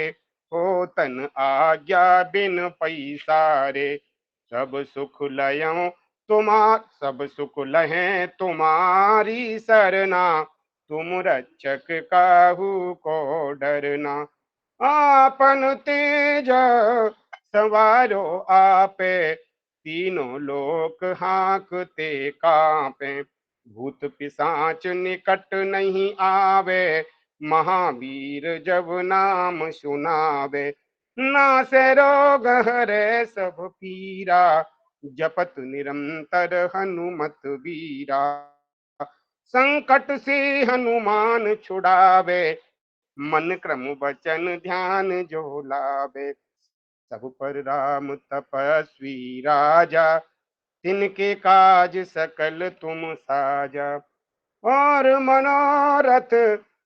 हो तन आज्ञा बिन पैसारे। सब सुख लयों सब सुख लहें तुम्हारी सरना, तुम रक्षक काहू को डरना। आपन तेज सवारो आपे, तीनों लोक हाँकते कांपे। भूत पिशाच निकट नहीं आवे, महावीर जब नाम सुनावे। नासे रोग हरे सब पीरा, जपत निरंतर हनुमत वीरा। संकट से हनुमान छुड़ावे, मन क्रम वचन ध्यान जो लावे। सब पर राम तपस्वी राजा, तिनके काज सकल तुम साजा। और मनोरथ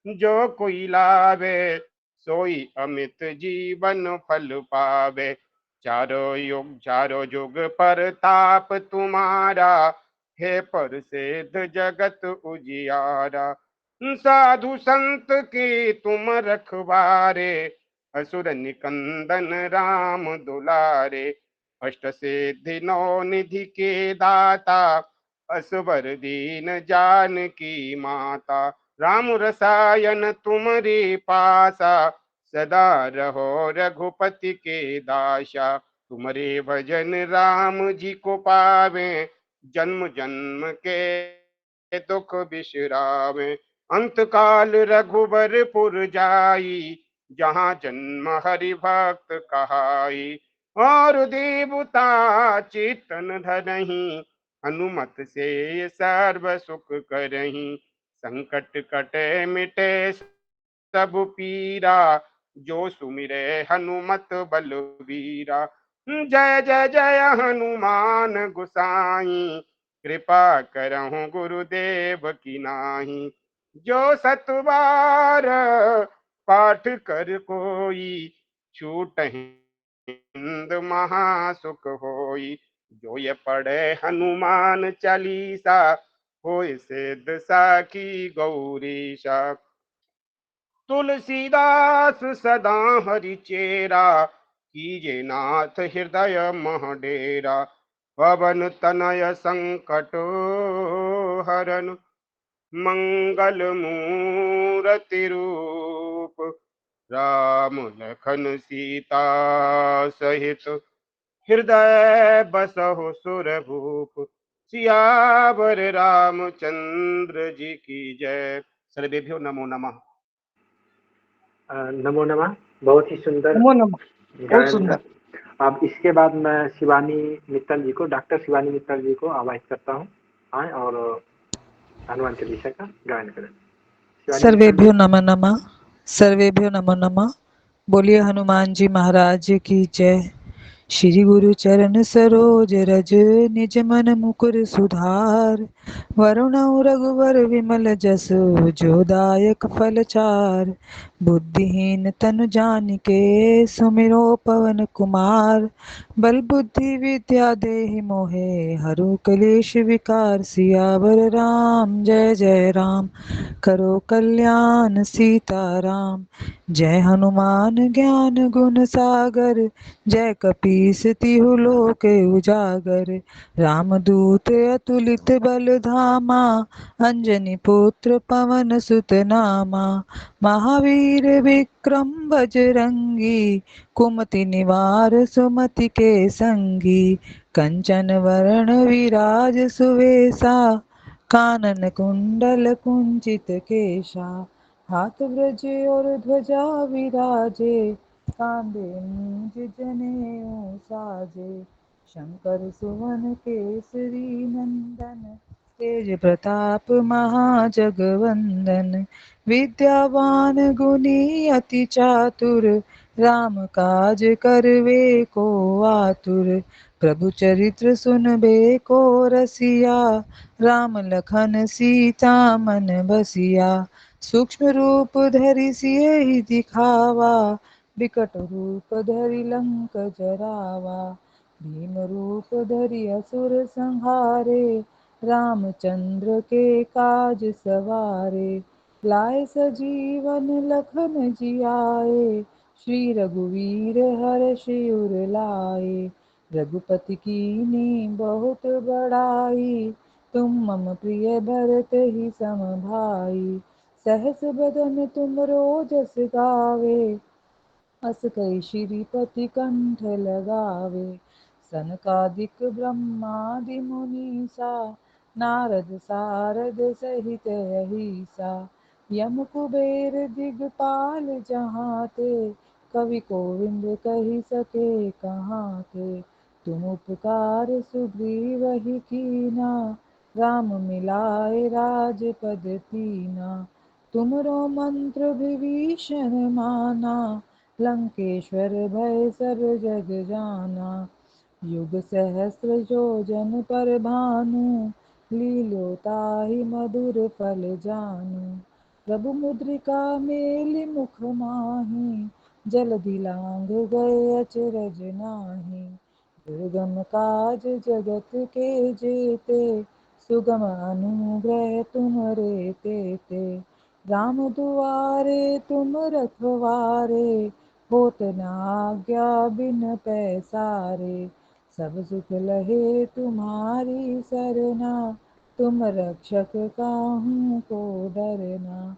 जो कोई लावे, सोई अमित जीवन फल पावे। चारों युग पर ताप तुम्हारा, है पर सिद्ध जगत उजियारा। साधु संत के तुम रखवारे, असुर निकंदन राम दुलारे। अष्ट सिद्धि नौ निधि के दाता, असवर दीन जानकी माता। राम रसायन तुम्हारे पासा, सदा रहो रघुपति के दासा। तुम्हारे भजन राम जी को पावे, जन्म जन्म के दुख बिसरावे। अंत काल रघुबरपुर जाई, जहाँ जन्म हरि भक्त कहाई। और देवता चेतन धरहीं, हनुमत से सर्व सुख करहीं। संकट कटे मिटे सब पीरा, जो सुमिरे हनुमत बलवीरा। जय जय जय हनुमान गुसाई, कृपा करहु गुरुदेव की नाही। जो सत बार पाठ कर कोई, छूटहि हिंद महासुख होई। जो ये पढ़े हनुमान चालीसा, होय सिद्ध साखी गौरीशा। तुलसीदास सदा हरि चेरा, कीजे नाथ हृदय मह डेरा। पवन तनय संकट हरन, मंगल मूरति रूप। राम लखन सीता सहित, हृदय बसहु सुरभूप। सियावर रामचंद्र जी की जय। सर्वेभ्यो नमो नमः। नमो नमः। बहुत ही सुंदर नमो नमः। बहुत गायन था। सुंदर। अब इसके बाद मैं शिवानी मित्तल जी को, डॉक्टर शिवानी मित्तल जी को आवाहित करता हूँ, आए और हनुमान चालीसा का गायन करें। शिवानी मित्तल जी। सर्वेभ्यो नमः नमः। सर्वेभ्यो नमो नमः। बोलिए हनुमान जी महाराज की जय। श्री गुरु चरण सरोज रज निज मन मुकुर सुधार। वरुण रघुवर विमल जस जो दायक फल चार। बुद्धिहीन तनु जानिके सुमिरो पवन कुमार। बल बुद्धि विद्या देहि मोहे हरु कलेश विकार। सियावर राम जय जय राम करो कल्याण सीताराम। जय हनुमान ज्ञान गुण सागर जय कपीस तिहु लोक उजागर। रामदूत अतुलित बल धामा अंजनी पुत्र पवन सुत नामा। महावीर विक्रम बजरंगी कुमति निवार सुमति के संगी। कंचन वरण विराज सुवेशा कानन कुंडल कुंचित केशा। हाथ ब्रज और ध्वजा विराजे कांधे मूंज जनेऊ साजे। शंकर सुवन केसरी नंदन तेज प्रताप महाजगवंदन। विद्यावान गुणी अति चातुर राम काज करवे को आतुर। प्रभु चरित्र सुनबे को रसिया राम लखन सीता मन बसिया। सूक्ष्म रूप धरि सियहि दिखावा बिकट रूप धरि लंक जरावा। भीम रूप धरि असुर संहारे रामचंद्र के काज सवारे। लाए सजीवन लखन जियाए श्री रघुवीर हर्षि उर लाए। रघुपति कीन्ही बहुत बड़ाई तुम मम प्रिय भरत ही सम भाई। सहस बदन तुम जस गावे अस कई श्रीपति कंठ लगावे। सनकादिक ब्रह्मादि मुनीसा नारद सारद सहित अहिसा। यम कुबेर दिगपाल जहाँ ते कवि कोविंद कही सके कहाँ ते। तुम उपकार सुग्रीव ही कीना राम मिलाए राजपद दीना। तुमरो मंत्र विभीषण माना लंकेश्वर भय सब जग जाना। युग सहस्र जो जन पर भानु लील्यो ताहि मधुर फल जानु। प्रभु मुद्रिका मेलि मुख माहि जलधि लांघ गए अचरज नाही। दुर्गम काज जगत के जेते सुगम अनुग्रह तुम रे तेते। राम दुआरे तुम रखवारे होत न आज्ञा बिन पैसारे। सब सुख लहे तुम्हारी सरना तुम रक्षक काहू को डरना।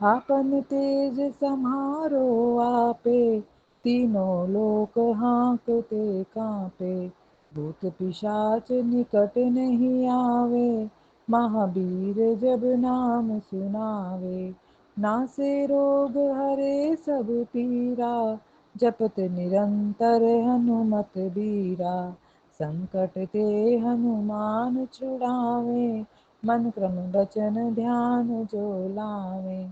आपन तेज समारो आपे तीनों लोक हाँकते कांपे। भूत पिशाच निकट नहीं आवे महावीर जब नाम सुनावे। नासे रोग हरे सब पीरा जपत निरंतर हनुमत बीरा। संकट ते हनुमान छुड़ावे मन क्रम वचन ध्यान जो लावे।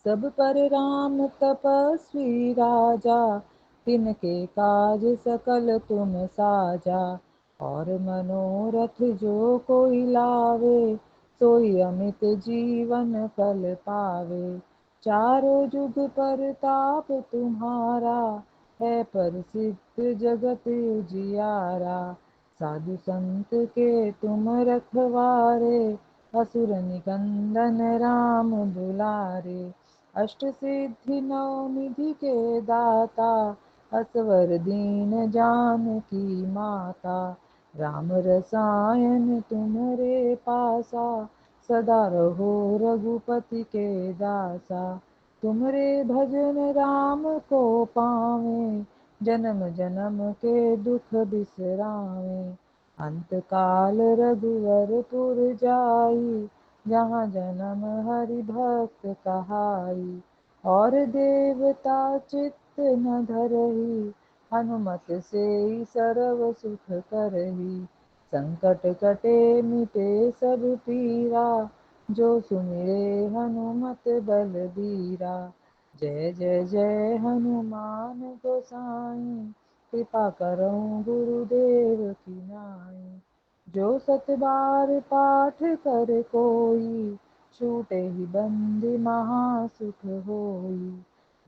सब पर राम तपस्वी राजा तिनके काज सकल तुम साजा। और मनोरथ जो कोई लावे सोई अमित जीवन फल पावे। चारों जुग परताप तुम्हारा है प्रसिद्ध जगत उजियारा। साधु संत के तुम रखवारे असुर निकंदन राम दुलारे। अष्ट सिद्धि नौ निधि के दाता असवर दीन जानकी माता। राम रसायन तुम्हारे पासा सदा रहो रघुपति के दासा। तुमरे भजन राम को पावे जन्म जन्म के दुख बिसरावे। अंत काल रघुवर पुर जाई जहाँ जन्म हरि भक्त कहाई। और देवता चित्त न धरही हनुमत से सर्व सुख करही। संकट कटे मिटे सब पीरा, जो सुमिरे हनुमत बलबीरा। जय जय जय हनुमान गोसाई, कृपा करो गुरुदेव की नाई। जो सत बार पाठ कर कोई, छूटे ही बंदी महासुख होई।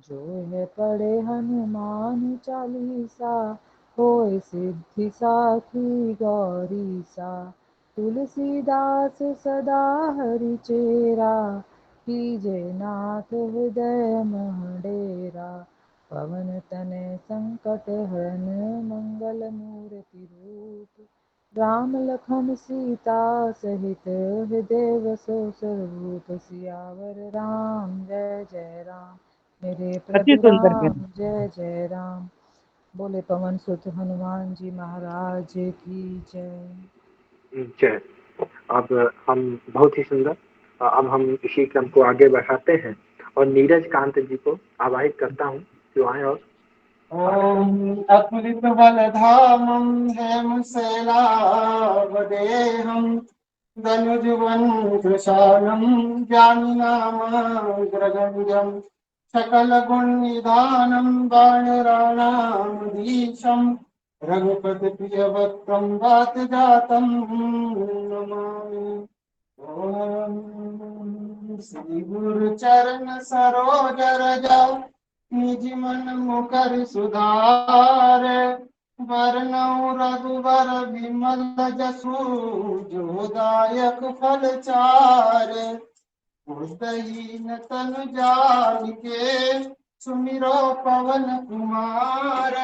जो है पढ़े हनुमान चालीसा, होय सिद्धि साखी गौरीसा। तुलसीदास सदा हरि चेरा, कीजे नाथ हृदय मह डेरा। पवन तनय संकट हरन, मंगल मूर्ति रूप। राम लखन सीता सहित हृदय बसो स्वरूप। सियावर राम जय जय राम, मेरे अति प्रभु सुंदर राम बेटा। जय जय राम। बोले पवन सुत हनुमान जी महाराज की जय। जय। अब हम बहुत ही सुंदर, अब हम इसी क्रम को आगे बढ़ाते हैं और नीरज कांत जी को आवाहित करता हूँ जो आए और ॐ अतुलित बलधामं हेमशैलावदेहं धनुर्वन्त्रशालं ज्ञानिनामग्रगण्यं सकलगुणनिधानं वानराणामधीशं रघुपतिप्रियवक्त्रं वातजातं नमामि। ॐ श्री गुरुचरण सरोज रज निज मन मुकर सुधार, वरनौ रघुवर विमल जसु जो दायक फल चार। बुद्धहीन तनु जानिके सुमिरो पवन कुमार,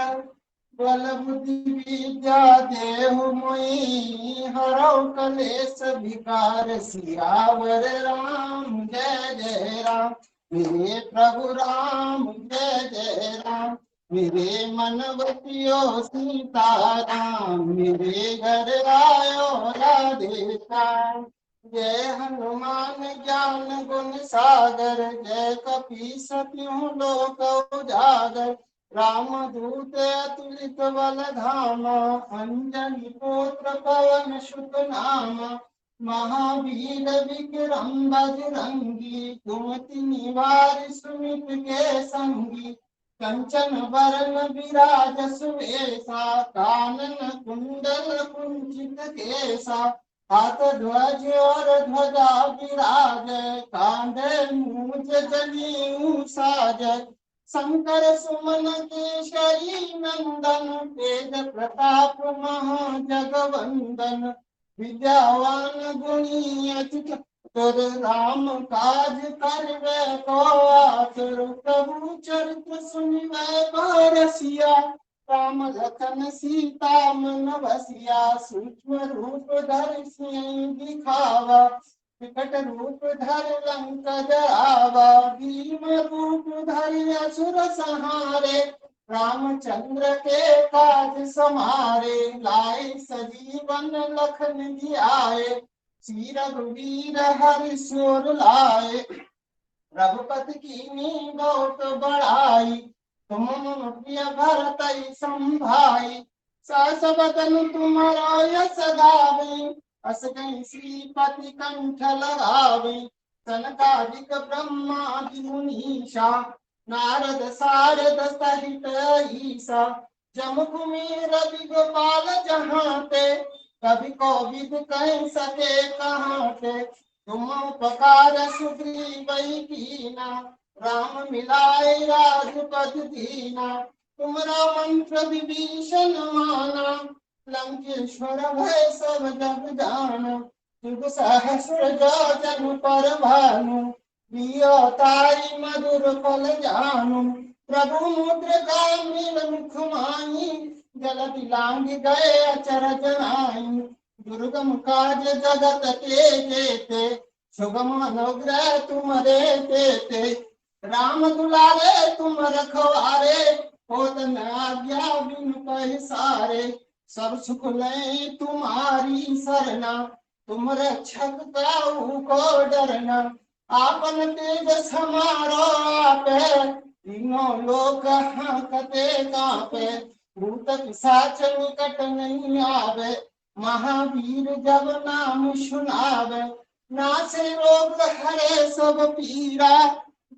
बल बुद्धि विद्या देहु मोहि हरौ कलेश विकार। सियावर राम जय जय राम, मेरे प्रभु राम जय जय राम। मेरे मन बसियो सीताराम, मेरे घर आयो राधे श्याम। जय हनुमान ज्ञान गुण सागर, जय कपीस तिहुँ लोक उजागर। राम दूत अतुलित बल धामा, अंजनी पुत्र पवन सुत नामा। महावीर विक्रम बजरंगी, कुमति निवार सुमित के संगी। कंचन बरन विराज सुवेशा, कानन कुंडल कुंचित केसा। हाथ ध्वज और ध्वजा विराज, कांधे मूज जनेऊ साज। शंकर सुमन केसरी नंदन, तेज प्रताप महाजगवंदन। विद्यावान गुणी अति चतुर, राम काज करवे को आतुर। प्रभु चरित्र सुनिवे को रसिया, राम लखन सीता मन बसिया। सूक्ष्म रूप धरि सियहि दिखावा, विकट रूप धरि लंक जरावा। भीम रूप धरि असुर संहारे, रामचंद्र के काज समारे। लाए सजीवन लखन जियाए, श्री रघुवीर हरि सिर लाए। रघुपति कीन्ही बहुत बड़ाई, तुम मम प्रिय भरतहि संभाई। सहस बदन तुम्हारा यश गावे, अस कहि श्रीपति कंठ लगावे। सनकादिक ब्रह्मादि मुनीषा, नारद सारद सहित ईसा। जम कुमेर दिगपाल जहाँ ते, कवि कोविद कह सके कहाँ ते। तुम उपकार सुग्रीवहि कीना, राम मिलाए राजपद दीना। तुमरा मंत्र विभीषण माना, लंकेश्वर भय सब जग जाना। जुग सहस्र योजन पर भानु, लियो तारी मधुर फल जानु। प्रभु मुद्रिका मीन मुख माही, जल दिलांग गए अचरज आई। दुर्गम काज जगत के जेते, सुगम अनुग्रह तुम्हारे देते। राम दुलारे तुम रखवारे, होत न आज्ञा बिनु पैसारे। सब सुख लय तुम्हारी सरना, तुम रक्षक काहू को डरना। आपन तेज समारो आपे, तीनों लोक हांकते कांपे। भूत पिशाच निकट नहीं आवे, महावीर जब नाम सुनावे, नासे रोग हरे सब पीरा,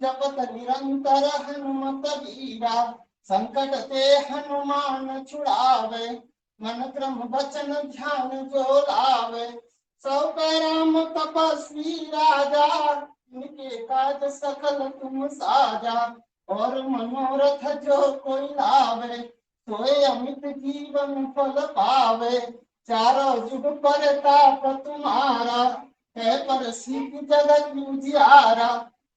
जपत निरंतर हनुमत वीरा, संकट ते हनुमान छुड़ावे, मन क्रम वचन ध्यान जो लावे, सौ राम तपस्वी राजा, इनके काज सकल तुम साजा, और मनोरथ जो कोई लावे, सोए अमित जीवन फल पावे, चारों जुग पर ताप तुम्हारा, है पर सिद्ध जगत उजियारा,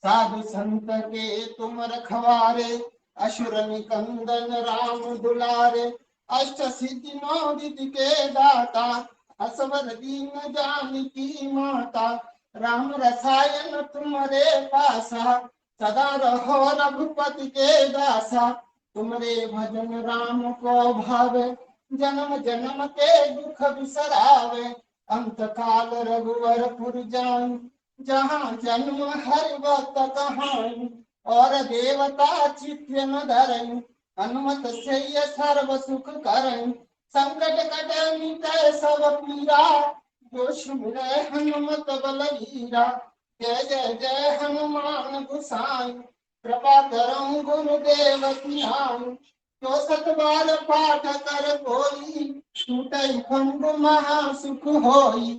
साधु संत के तुम रखवारे, असुर निकंदन राम दुलारे, अष्ट सिद्धि नौ निधि के दाता, असवर दीन जानकी माता, राम रसायन तुम्हारे पासा, सदा रहो रघुपति के दासा, तुमरे भजन राम को भावे, जन्म जन्म के दुख बिसरावे, अंत काल रघुवर पुर जान, जहाँ जन्म हरि भक्त कहानी, और देवता चित्त न धरई, हनुमत से सर्व सुख करई, संकट कटे मिटै सब पीरा, जो सुमिरै हनुमत बलवीरा, जय जय जय हनुमान गोसाई, कृपा करहु गुरुदेव की नाम, जो सत बार पाठ कर कोई, टूटै खंड महासुख होई,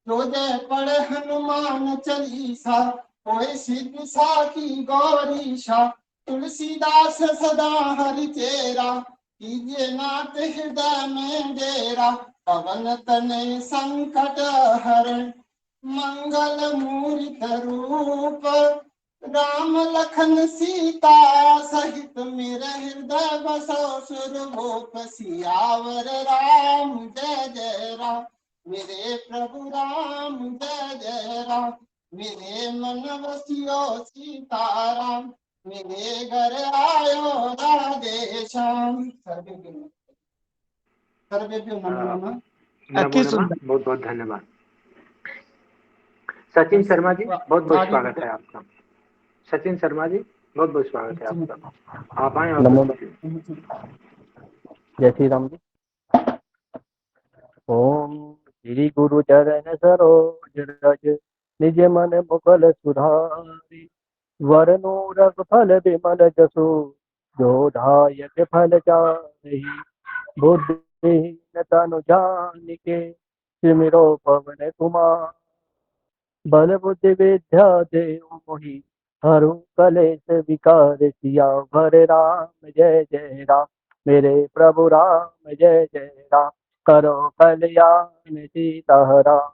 जो जय पढ़ हनुमान चालीसा, होय सिद्धि साखी गौरीशा, तुलसीदास सदा हरि चेरा, कीजिए नाथ हृदय में डेरा, पवन तनय संकट हरण, मंगल मूर्त रूप, राम लखन सीता सहित मेरे हृदय बसो सुरभूप, सियावर राम जय जय राम, मेरे प्रभु राम जय जय राम, मेरे मन बसियो सीताराम, मेरे घर आयो राधे श्याम। सर्वेभ्यो नमो नमः। नमो अति नमः, सुंदर। बहुत बहुत धन्यवाद। सचिन शर्मा जी, बहुत बहुत स्वागत है आपका। सचिन शर्मा जी, बहुत बहुत स्वागत है आपका। आप आए और नमो कुछ पूछिए। जय श्री राम जी। ओम श्री गुरु चरण सरोज रज, निज मन मुकुल सुधारि, वरनु रग फल विमल जसु, जो दायक फल चाहि, बुद्धिहीन तनु जानिके, सिमिरो पवन कुमार, बल बुद्धि विद्या देव मोहि, हरु कलेश विकार, सियावर राम जय जय राम, मेरे प्रभु राम जय जय राम, करो कल्याण सीताराम।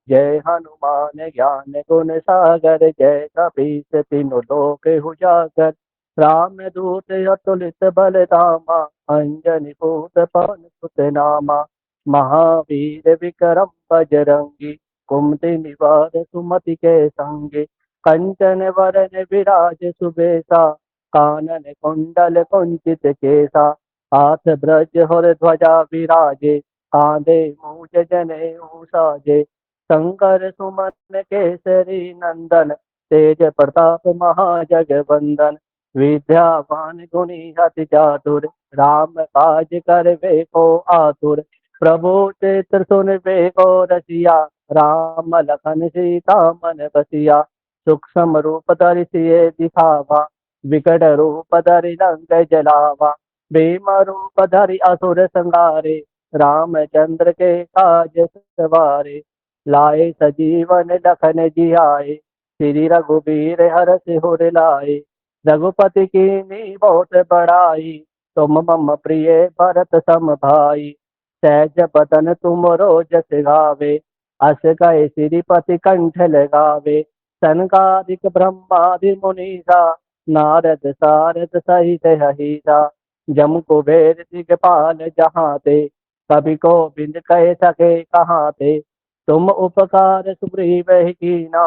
जय हनुमान ज्ञान गुण सागर, जय कपीस तीनों लोक उजागर, राम दूत अतुलित बल धामा, अंजनी पुत्र पवन सुत नामा, महावीर विक्रम बजरंगी, कुमति निवार सुमति के संगे, कंचन वरन विराज सुबेसा, कानन कुंडल कुंचित केसा, हाथ ब्रज हर ध्वजा विराजे, कांधे मूज जनेऊ साजे, शंकर सुमन केसरी नंदन, तेज प्रताप महाजगवंदन, विद्यावान गुणी अति चातुर, राम काज करवे को आतुर, प्रभु चित्र सुनवे को रसिया, राम लखन सीता मन बसिया, सूक्ष्म रूप धरि सिए दिखावा, विकट रूप धरि लंक जलावा, भीम रूप धरि असुर संहारे, रामचंद्र के काज सवारे, लाए सजीवन लखन जियाए, श्री रघुबीर हर सिहुर लाए, रघुपति की बहुत बड़ाई, तुम मम प्रिय भरत सम भाई, सहज बदन तुम जस गावे, अस कहे श्रीपति कंठ लगावे, सनकादिक ब्रह्मादि मुनीसा, नारद सारद सहित अहिसा, जम कुबेर दिगपाल जहाँ ते, कवि को बिंद कह सके कहाँ ते, तुम उपकार सुग्रीव कीना,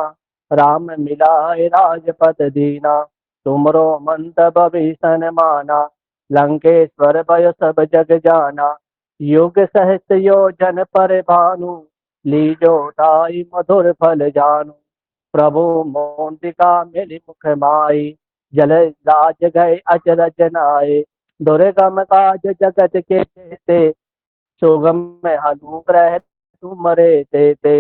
राम मिलाए राजपद दीना, तुमरो मंतब भीषण माना, लंकेश्वर भय सब जग जाना, युग सहस्त्र योजन पर भानु, लीजो ताई मधुर फल जानु, प्रभु मोंटिका मिली मुख माई, जल राज गए अचरज नाये, दुर्गम काज जगत के जेते, सुगम में अनुग्रह तुमरे तेते।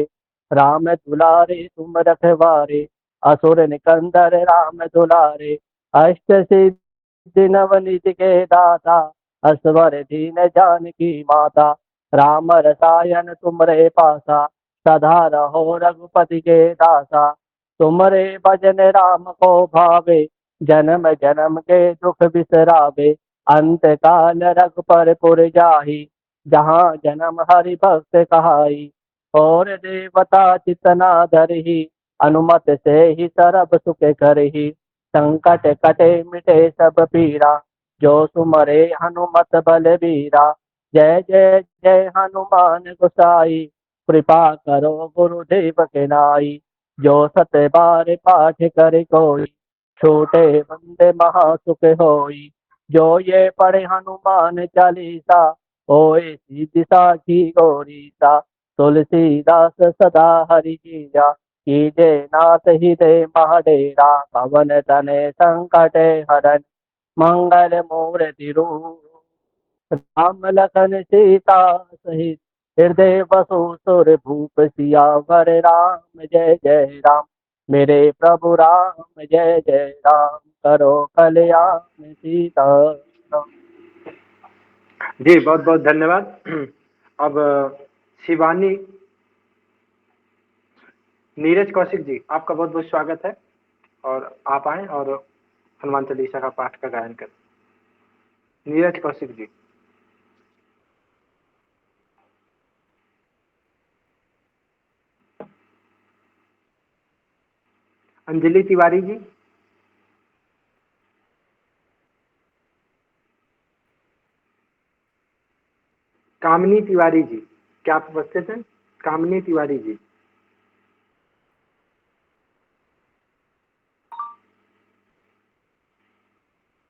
राम दुलारे तुम रखवारे, असुर निकंदर राम दुलारे। अष्ट सिद्धि नवनिधि के दाता, असवर दीन जानकी माता। राम रसायन तुमरे पासा, सदा रहो रघुपति के दासा। तुमरे भजन राम को भावे, जन्म जन्म के दुख बिसरावे। अंत काल रघुपर पुर जाहि, जहाँ जन्म हरि भक्त कहाई। और देवता चितना धरहि, अनुमत से ही सरब सुख करहि। संकट कटे मिटे सब पीरा, जो सुमरे हनुमत बलबीरा। जय जय जय हनुमान गोसाई, कृपा करो गुरुदेव के नाई। जो सत बार पाठ करे कोई, छोटे बंदे महासुख होई। जो ये पढ़े हनुमान चालीसा, ओए सीधी साखी गौरीसा। तुलसीदास सदा हरि कीजा, कीजे नाथ हृदय महाडेरा। पवन तने संकट हरन, मंगल मूर्ति रूप। राम लखन सीता सहित, हृदय बसु सुर भूप। सियावर राम जय जय राम, मेरे प्रभु राम जय जय राम। करो कल्याण सीता राम। जी बहुत बहुत धन्यवाद। अब शिवानी नीरज कौशिक जी, आपका बहुत बहुत स्वागत है और आप आए और हनुमान चालीसा का पाठ का गायन करें। नीरज कौशिक जी। अंजलि तिवारी जी। कामनी तिवारी जी, क्या आप उपस्थित हैं? कामनी तिवारी जी।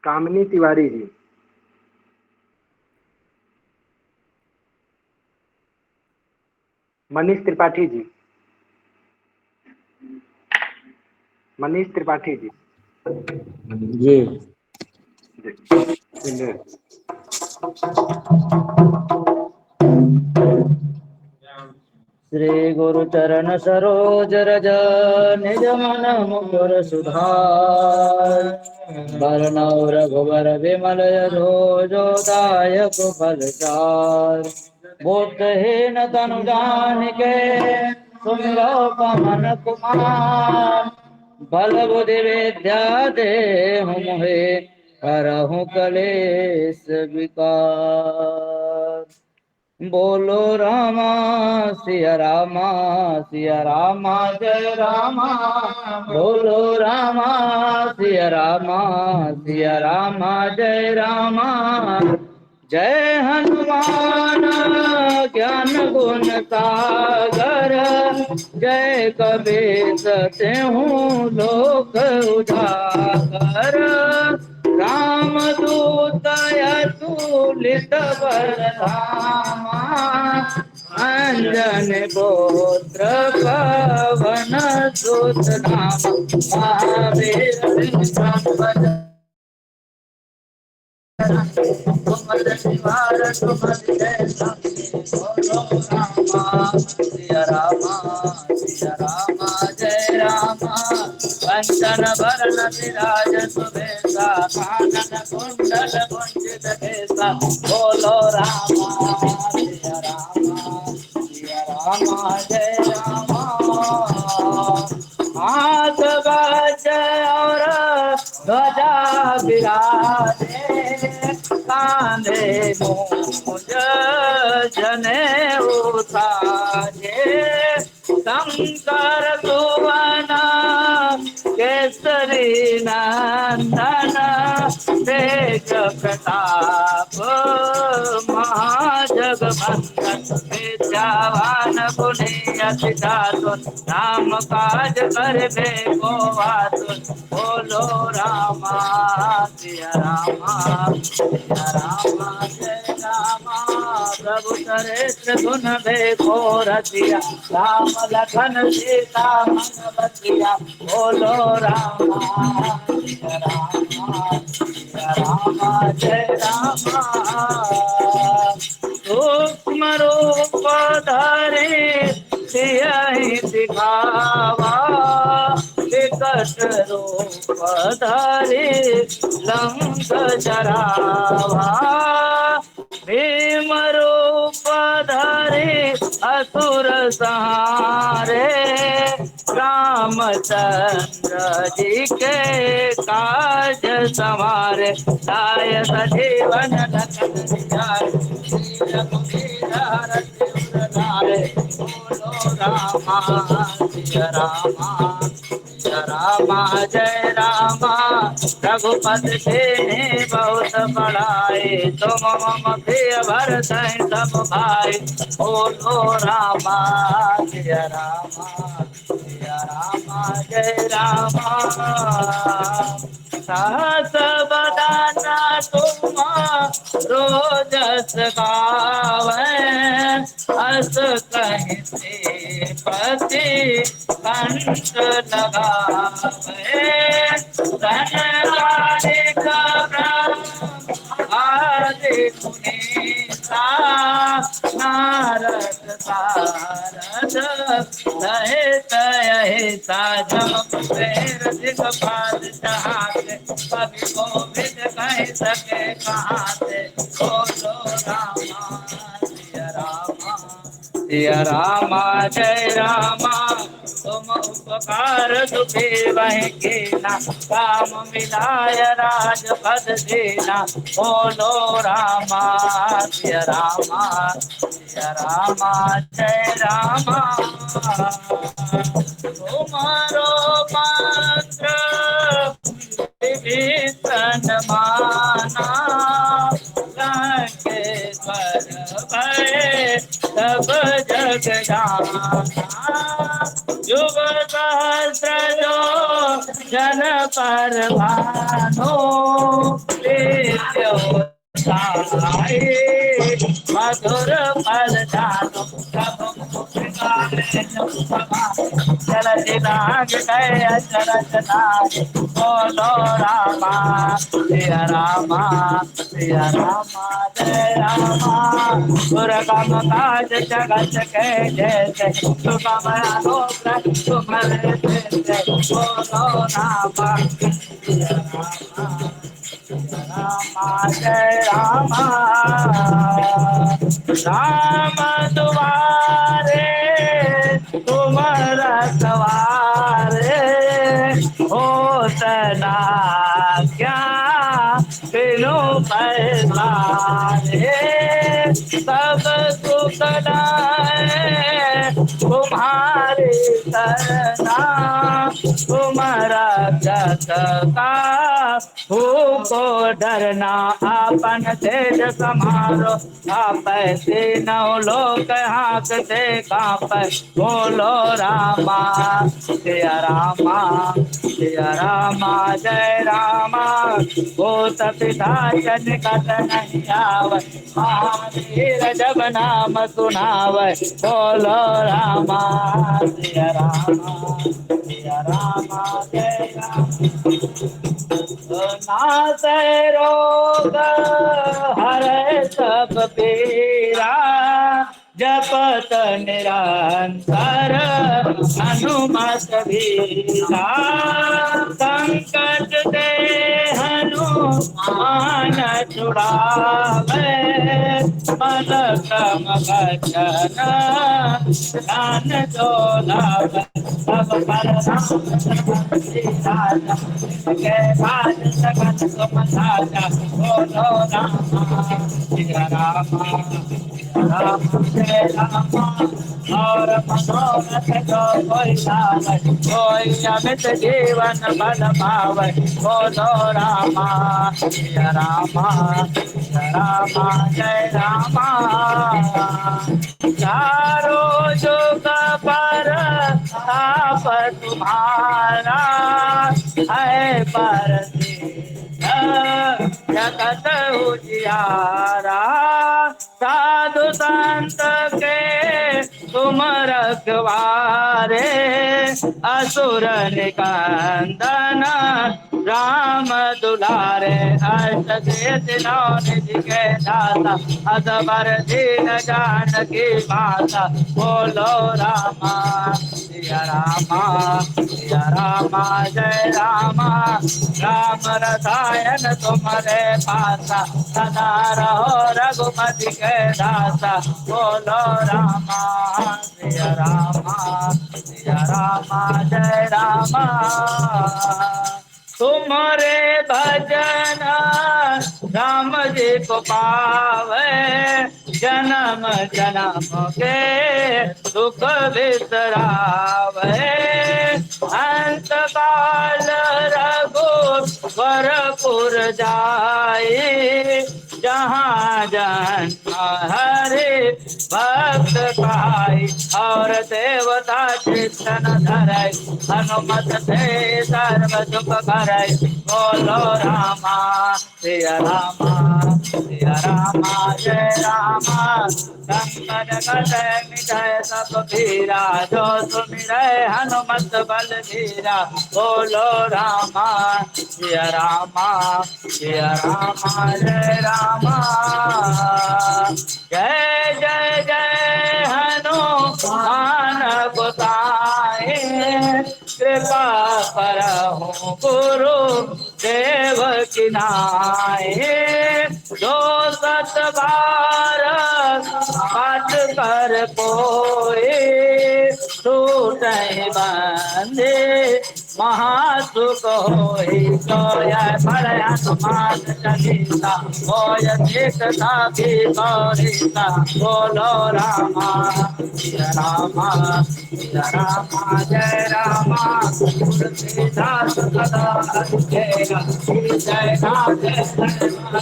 कामनी तिवारी जी। मनीष त्रिपाठी जी। मनीष त्रिपाठी जी। जी श्री गुरु चरण सरोज रज, निज मन मुकुर सुधार। बरनौ रघुवर विमल यशो, दायक फलचार। बुद्धहीन तनु जानिके, सुमिरौ पवन कुमार। बल बुद्धि विद्या देहु मोहे, हरहु कलेश विकार। बोलो रामा सिया रामा, सिया रामा जय रामा। बोलो रामा सिया रामा, सिया रामा जय रामा। जय हनुमान ज्ञान गुण सागर, जय कबीर तेहु लोक उजागर। राम दूत अतुलित बलधामा, अंजन पुत्र पवन सुत नामा। महावीर विक्रम तुमर जैसा, बोलो रामा सिया रामा, सिया रामा जय रामा। कंचन वरण विराज सुबेसा, कानन कुंडल कुंचित केसा। बोलो रामा सिया रामा, सिया रामा जय रामा। हाथ बाज और ध्वजा विराजे, कांधे मूंज जने उठाजे। शंकर सुवन केसरी नंदन, तेज प्रताप महाजगवंदन। विद्यावान गुणी अति चातुर, राम काज करबे को आतुर। बोलो रामा सिया रामा, सिया रामा जय रामा। प्रभु चरित्र सुनबे को रसिया, राम लखन सीता मन बसिया। बोलो रामा सिया रामा, सिया रामा राम जय राम सूक्ष्म रूप धरे सियहि दिखावा विकट रूप धरे लंक जरावा भीम रूप धरे असुर संहारे रामचंद्र जी के काज संवारे लाय सजीवन लखन जियाए रघुवीर हरषि उर लाए बोलो रामा जय रामा जय रामा रघुपति से बहुत बड़ाए तुम मम प्रिय भरत सब भाई बोलो रामा जय रामा जय रामा सहस बदाना तुम रोजस गावे अस कहते पति कंठ लगावे धनवारिक आदि पुनीता नारद सारद सहित अहिता जम पैर दिगपाल चाहते कवि गोविंद कह सके कहाँ से बोलो रामा सिया रामा जय रामा तुम उपकार दुखी वही कीना काम मिलाय राजपद दीना बोलो रामा सिया रामा जय रामा तुम्हारो मंत्र विभीषण माना लंकेश्वर भय सब जग जाना युग सहस्र जो जन पर भानो मधुर पद जानो चल दिनाग गए चरच नाग बोलो रामा जय रामा जय रामा दुर्गम काज जगत के जैसे सुगम अनुग्रह तुम्हारे बोलो रामा जय रामा राम तुम्हारे तुम्हारा सवारे हो तना क्या बिनु पैसारे सब सुख तुम्हारे करना तुम्हारा जग का को डरना अपन तेज समारो आप नौ लोक हाँकते कांप बोलो रामा जय रामा भूत पिशाच निकट नहीं आवे महावीर जब नाम सुनावे बोलो रामा जय रामा जय नासे रोग हरे सब पीरा जपत निरंतर हनुमत वीरा संकट दे हनुमान छुड़ावे मन क्रम भजन ध्यान जो लावे सब पर राम के बाद सकल तुम साजा बोलो रामा जय रामा और मनोरथ जो कोई लावे कोई अमित जीवन बल पावे बोलो रामा जय रामा चारों जुग पर ताप तुम्हारा है पर जगत उजियारा साधु संत के तुम रखवारे असुर निकंदन राम दुलारे अष्ट सिद्धि नौ निधि के दाता असबर दीन जानकी माता बोलो रामा सिया रामा जय रामा राम रसायन तुम्हारे पासा सदा रहो रघुपति के दासा बोलो रामा सिया रामा जय रामा तुम्हारे भजन राम जी को पावे जन्म जन्म के दुख बिसरावे अंत काल रघुवरपुर जाए जहाँ जन्म हरे भक्त पाई और देवता चित्तन धरय हनुमत से सर्व दुख करय बोलो रामा सिया रामा जय रामा संकट कटय मिटय सब पीरा जो सुमिरय हनुमत बल धीरा बोलो रामा सिया रामा जय रामा जय जय जय हनुमान गोसाई कृपा करहु गुरु देव की नाई जो सत बार पाठ कर कोई टूट बंदे महासुख होई तो यह बड़े हनुमान चालीसा होय देखता भी गौरीता बोलो रामा जय रामा तुलसीदास सदा हरिकेरा जय नाथ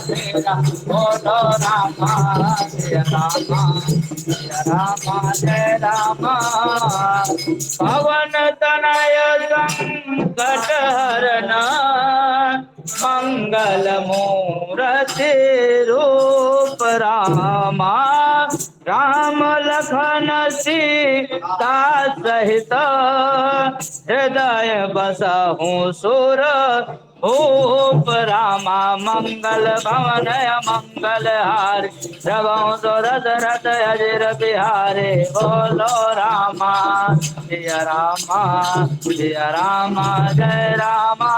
तेरा बोलो रामा जय रामा पवन तनय संकट हरण मंगल मूर्ति रूप रामा राम लखन सीता सहित हृदय बसहु सुर भूप रामा मंगल भवन मंगल हार रवो सुरत रथ अजिर बिहारे बोलो रामा जय रामा जय रामा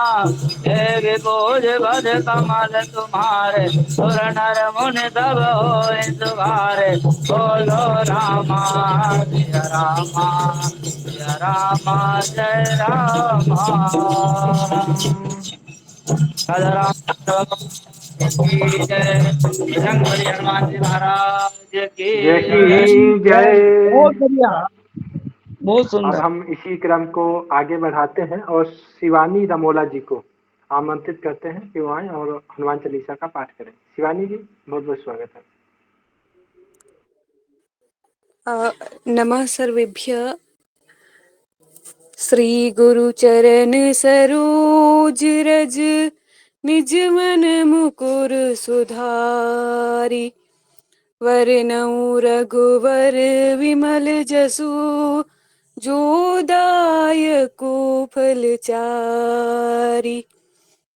एक बोझ बध कमल तुम्हारे सुर नर मुनि सब होय तुम्हारे बोलो रामा जय रामा जय रामा हनुमान जी महाराज की जय। बहुत बढ़िया, बहुत अब सुंदर। हम इसी क्रम को आगे बढ़ाते हैं और शिवानी रमोला जी को आमंत्रित करते हैं कि वो आए और हनुमान चालीसा का पाठ करें। शिवानी जी, बहुत बहुत स्वागत है। नमः सर्वेभ्य। श्री गुरु चरण सरोज रज निज मन मुकुर सुधारी वरनउ रघुवर विमल जसु जो दायको फलचारी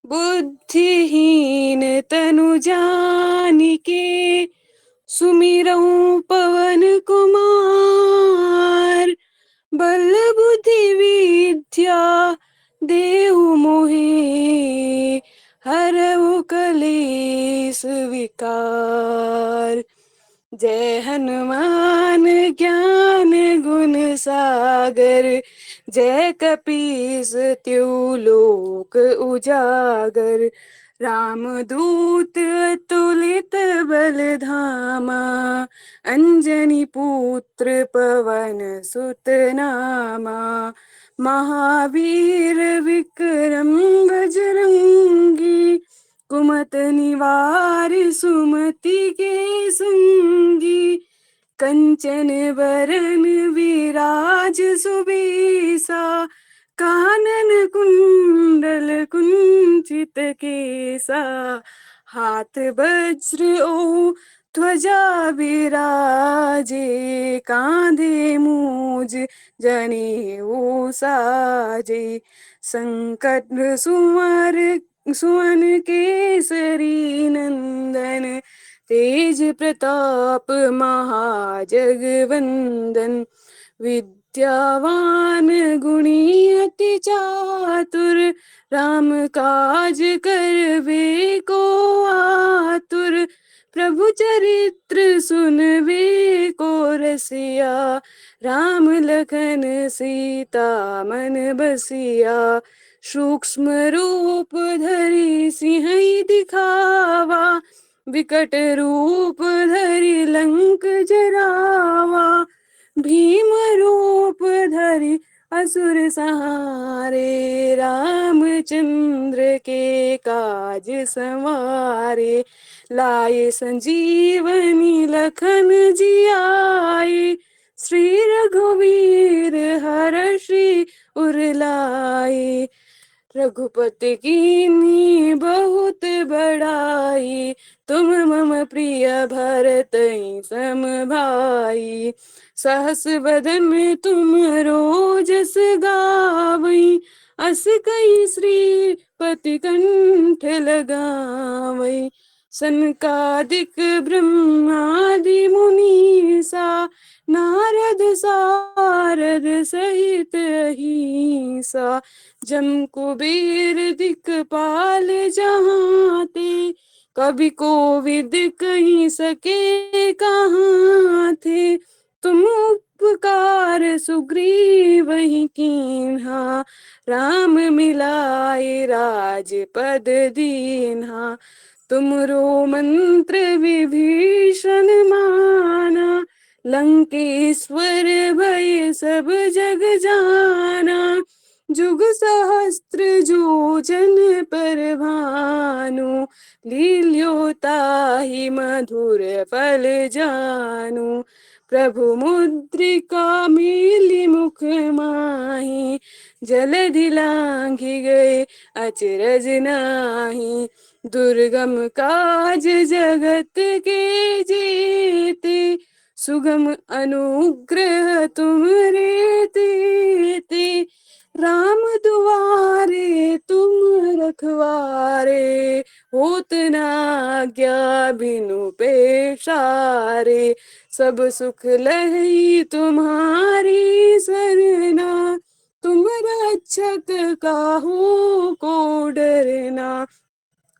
बुद्धिहीन तनु जानिके सुमिरऊं पवन कुमार बल बुद्धि विद्या देहु मोहे हरऊ कलेस विकार। जय हनुमान ज्ञान गुण सागर जय कपीस त्यू लोक उजागर रामदूत अतुलित बल धामा अंजनी पुत्र पवन सुत नामा महावीर विक्रम बजरंगी कुमत निवार सुमति के संगी कंचन बरन विराज सुबेसा कानन कुंडल कुंचित केसा हाथ वज्र ओ ध्वजा विराजे कांधे मूज जनेऊ साजे संकट सुवन केसरी नंदन तेज प्रताप महाजगवंदन विद्यावान गुणी अति चातुर राम काज करवे को आतुर प्रभु चरित्र सुनवे को रसिया राम लखन सीता मन बसिया सूक्ष्म रूप धरि सिंहई दिखावा विकट रूप धरि लंक जरावा भीम रूप धरि असुर सहारे रामचंद्र के काज संवारे लाए संजीवनी लखन जियाए श्री रघुवीर हर्षि उर लाए रघुपति कीन्ही बहुत बड़ाई तुम मम प्रिय भरत सम भाई सहस बदन तुम रोजस गावई अस कई श्रीपति कंठ लगावई सनकादिक ब्रह्मादि मुनीसा नारद सारद सहित अहिसा जम कुबेर दिक्पाल जहाँ ते कभी कोविद कहीं सके कहाँ थे तुम उपकार सुग्रीव ही कीन्हा राम मिलाए राजपद दीन्हा तुमरो मंत्र विभीषण माना लंकेश्वर भय सब जग जाना जुग सहस्त्र जो जन पर भानु लील्योताहि मधुर फल जानु प्रभु मुद्रिका मेलि मुख माहि जलधि लांघि गए अचरज नाही दुर्गम काज जगत के जेते सुगम अनुग्रह तुमरे तेते राम दुआरे तुम रखवारे होत न आज्ञा बिनु पेशारे सब सुख लही तुम्हारी सरना तुम रक्षक काहू को डरना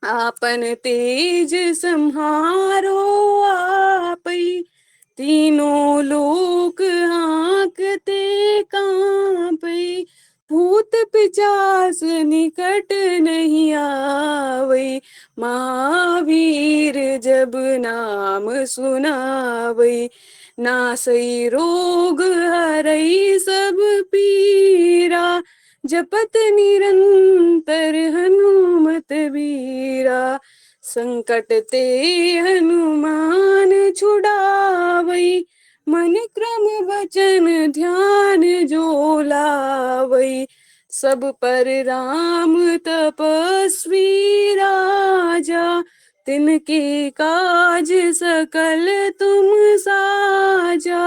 आपन तेज संहारो आपै तीनों लोक हाँकते कांपै भूत पिचास निकट नहीं आवै महावीर जब नाम सुनावै नासै रोग हरै सब पीरा जपत निरंतर हनुमत बीरा संकट ते हनुमान छुड़ावै मन क्रम वचन ध्यान जो लावै सब पर राम तपस्वी राजा तिनके काज सकल तुम साजा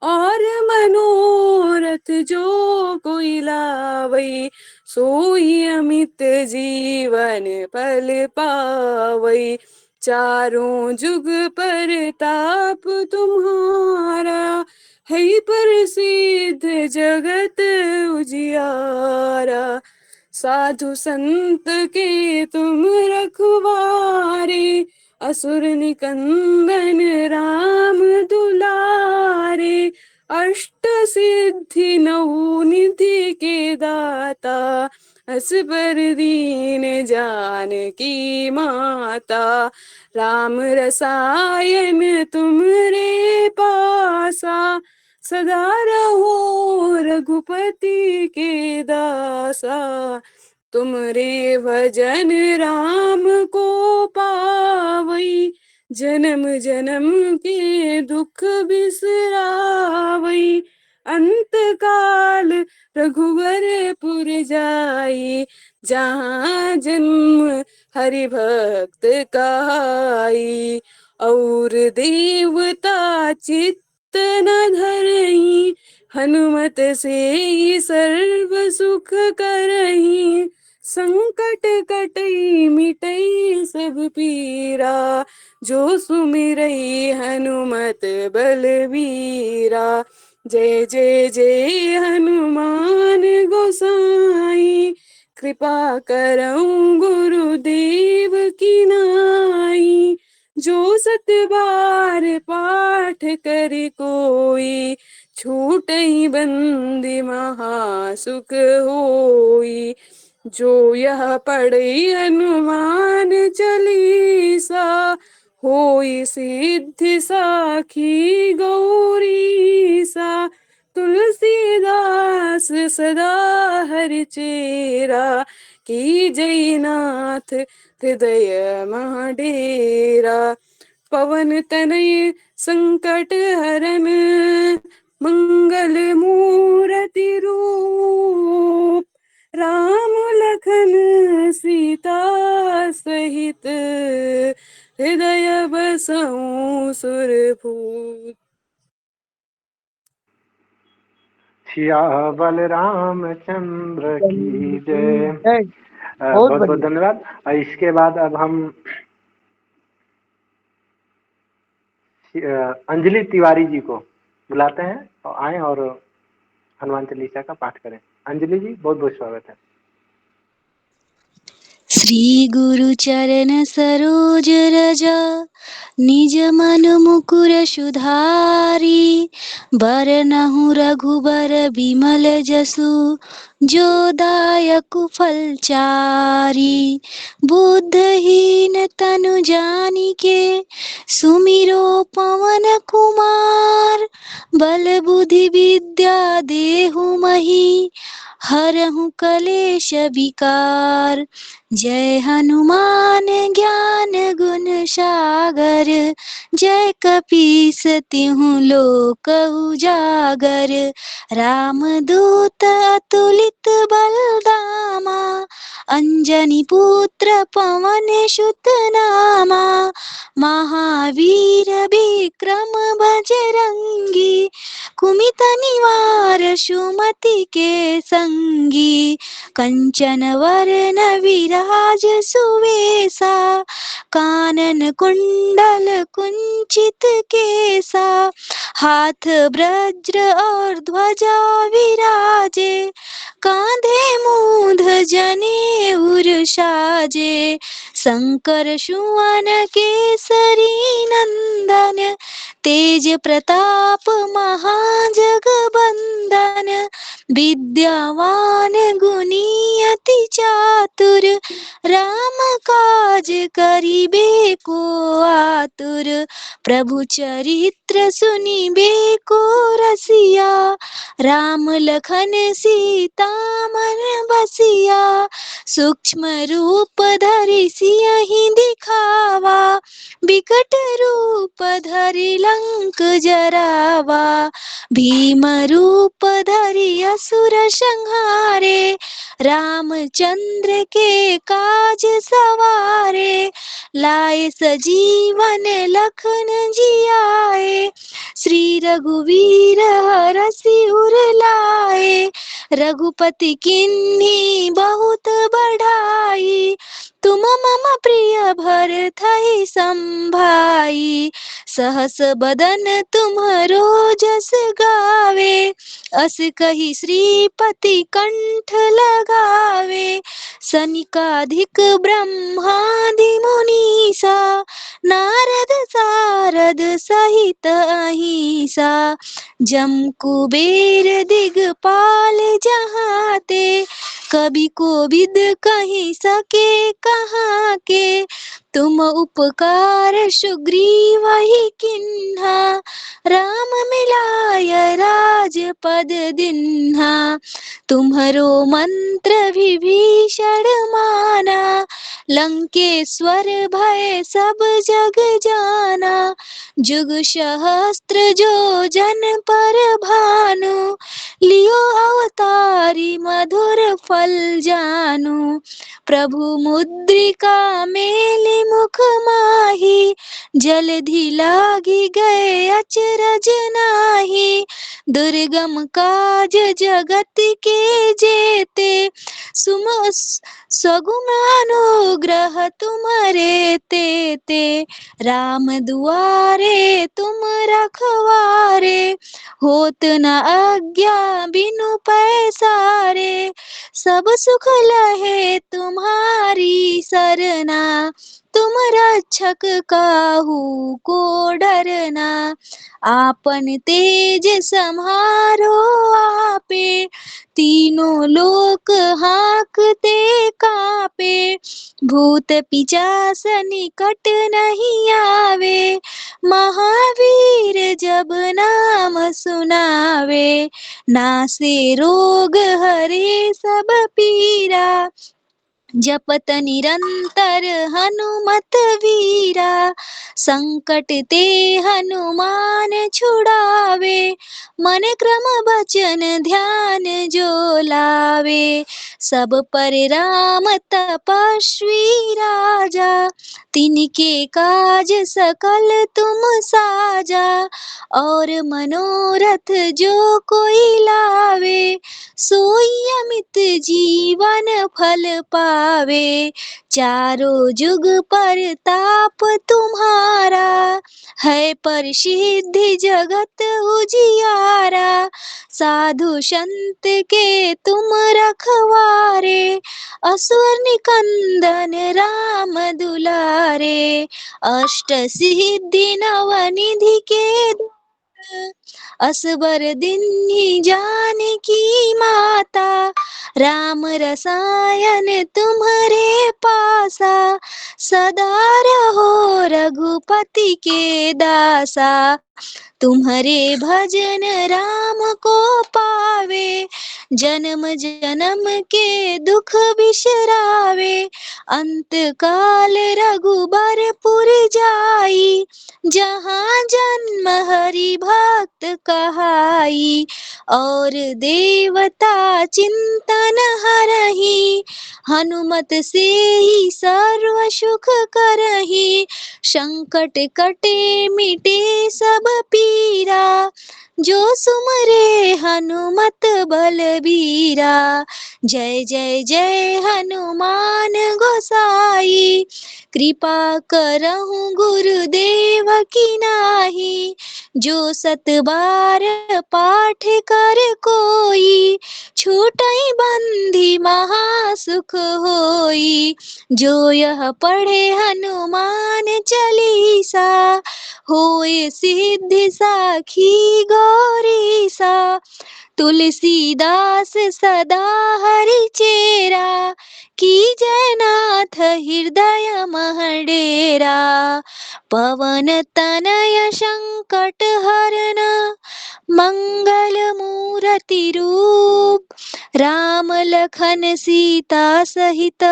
और मनोरथ जो कोई लावै सोई अमित जीवन फल पावै चारों जुग पर ताप तुम्हारा है प्रसिद्ध जगत उजियारा साधु संत के तुम रखवारे असुर निकंदन राम दुलारे अष्ट सिद्धि नौ निधि के दाता अस पर दीन जानकी माता राम रसायन तुमरे पासा सदा रहो रघुपति के दासा तुमरे भजन राम को पावै जन्म जन्म के दुख बिसरावै अंत काल रघुवरपुर जाई जहाँ जन्म हरि भक्त कहाई और देवता चित्त न धरही, हनुमत से सर्व सुख करही। संकट कटई मिटई सब पीरा, जो सुमिरई हनुमत बलवीरा। जय जय जय हनुमान गोसाई, कृपा करऊं गुरुदेव की नाई। जो सत बार पाठ कर कोई, छूटई बंदी महासुख होई। जो यह पढ़ई हनुमान चालीसा, होई सिद्धि साखी गौरीसा। तुलसीदास सदा हरि चेरा, की जयनाथ हृदय महाडेरा। पवन तनय संकट हरन, मंगल मूर्ति रूप। राम लखन सीता सहित, हृदय बसऊं सुरभूप। सियावर रामचंद्र की जय। जय। बहुत बहुत बढ़िया। धन्यवाद। इसके बाद अब हम अंजलि तिवारी जी को बुलाते हैं और आए और हनुमान चालीसा का पाठ करें। अंजलि जी, बहुत बहुत स्वागत है। श्री गुरु चरण सरोज रज, निज मन मुकुर सुधारी। बरनहु रघुबर बिमल जसु, जो दायक फलचारी। बुद्धहीन तनु जानिके, सुमिरो पवन कुमार। बल बुद्धि विद्या देहु महि, हरहु कलेश विकार। जय हनुमान ज्ञान गुण सागर, जय कपीस तिहु लोक उजागर। रामदूत अतुलित बलधामा, अंजनी पुत्र पवन सुत नामा। महावीर विक्रम बजरंगी, कुमित निवार सुमति के संगी। कंचन वरण विराज सुवेशा, कानन कुंडल कुंचित केसा। हाथ वज्र और ध्वजा विराजे, कांधे मूंध जनेऊर साजे। शंकर सुवन केसरी नंदन, तेज प्रताप महाजगबंदन। विद्यावान गुणी अति चातुर, राम काज करिबे को आतुर। प्रभु चरित्र सुनिबे को रसिया, राम लखन सीता मन बसिया। सूक्ष्म रूप धरि सियहि दिखावा, विकट रूप धरि लंक जरावा। भीम रूप धरि असुर संहारे, रामचंद्र के काज सवारे। लाए सजीवन लखन जियाए, श्री रघुवीर हरषि उर लाए। रघुपति किन्ही बहुत बढ़ाई, तुम मम प्रिय भरथहि संभाई। सहस बदन तुम्हरो जस गावे, अस कहि श्रीपति कंठ लगावे। सनिकाधिक ब्रह्मादि मुनीसा, नारद सारद सहित अहिसा। जम कुबेर दिगपाल जहाते, कवि कोविद कहि सके कहाँ के। तुम उपकार सुग्रीवहि किन्हा, राम मिलाय राजपद दिन्हा। तुम्हरो मंत्र विभीषण माना, लंकेश्वर भय सब जग जाना। जुग सहस्त्र जो जन पर भानु, लियो अवतारी मधुर फल जानु। प्रभु मुद्रिका मेलि मुख माही, जलधि लागी गए अचरज नाही। दुर्गम काज जगत के जेते, सुम सगुणानुग्रह तुम्हारे तेते। राम दुआरे तुम रखवारे, होत न आज्ञा बिनु पैसारे। सब सुख लहे तुम्हारी सरना, तुम रक्षक काहू को डरना। आपन तेज सम्हारो आपे, तीनों लोक हांकते कापे। भूत पिशाच निकट नहीं आवे, महावीर जब नाम सुनावे। नासे रोग हरे सब पीरा, जपत निरंतर हनुमत वीरा। संकट ते हनुमान छुड़ावे, मन क्रम बचन ध्यान जो लावे। सब पर राम तपस्वी राजा, तिनके काज सकल तुम साजा। और मनोरथ जो कोई लावे, सोई अमित जीवन फल पावे। चारों जुग परताप तुम्हारा, है प्रसिद्धि जगत उजियारा। साधु संत के तुम रखवारे, असुर निकंदन राम दुलारे। अष्ट सिद्धि नव निधि के दाता, असबर दीन्ही जानकी माता। राम रसायन तुम्हारे पासा, सदा रहो रघुपति के दासा। तुम्हारे भजन राम को पावे, जन्म जन्म के दुख बिसरावे। अंत काल रघुबरपुर जाई, जहाँ जन्म हरि भक्त कहाई। और देवता चिंतन हरहि, हनुमत से ही सर्व सुख करहि। संकट कटे मिटे सब पीरा, जो सुमरे हनुमत बलबीरा। जय जय जय हनुमान गोसाई, कृपा करहु गुरुदेव की नाही। जो सत बार पाठ कर कोई, छूटई बंधी महासुख होई। जो यह पढ़े हनुमान चालीसा, होए सिद्धि साखी गौरीसा। तुलसीदास सदा हरि चेरा, की जयनाथ हृदय महडेरा। पवन तनय संकट हरन, मंगल मूर्ति रूप। राम लखन सीता सहित,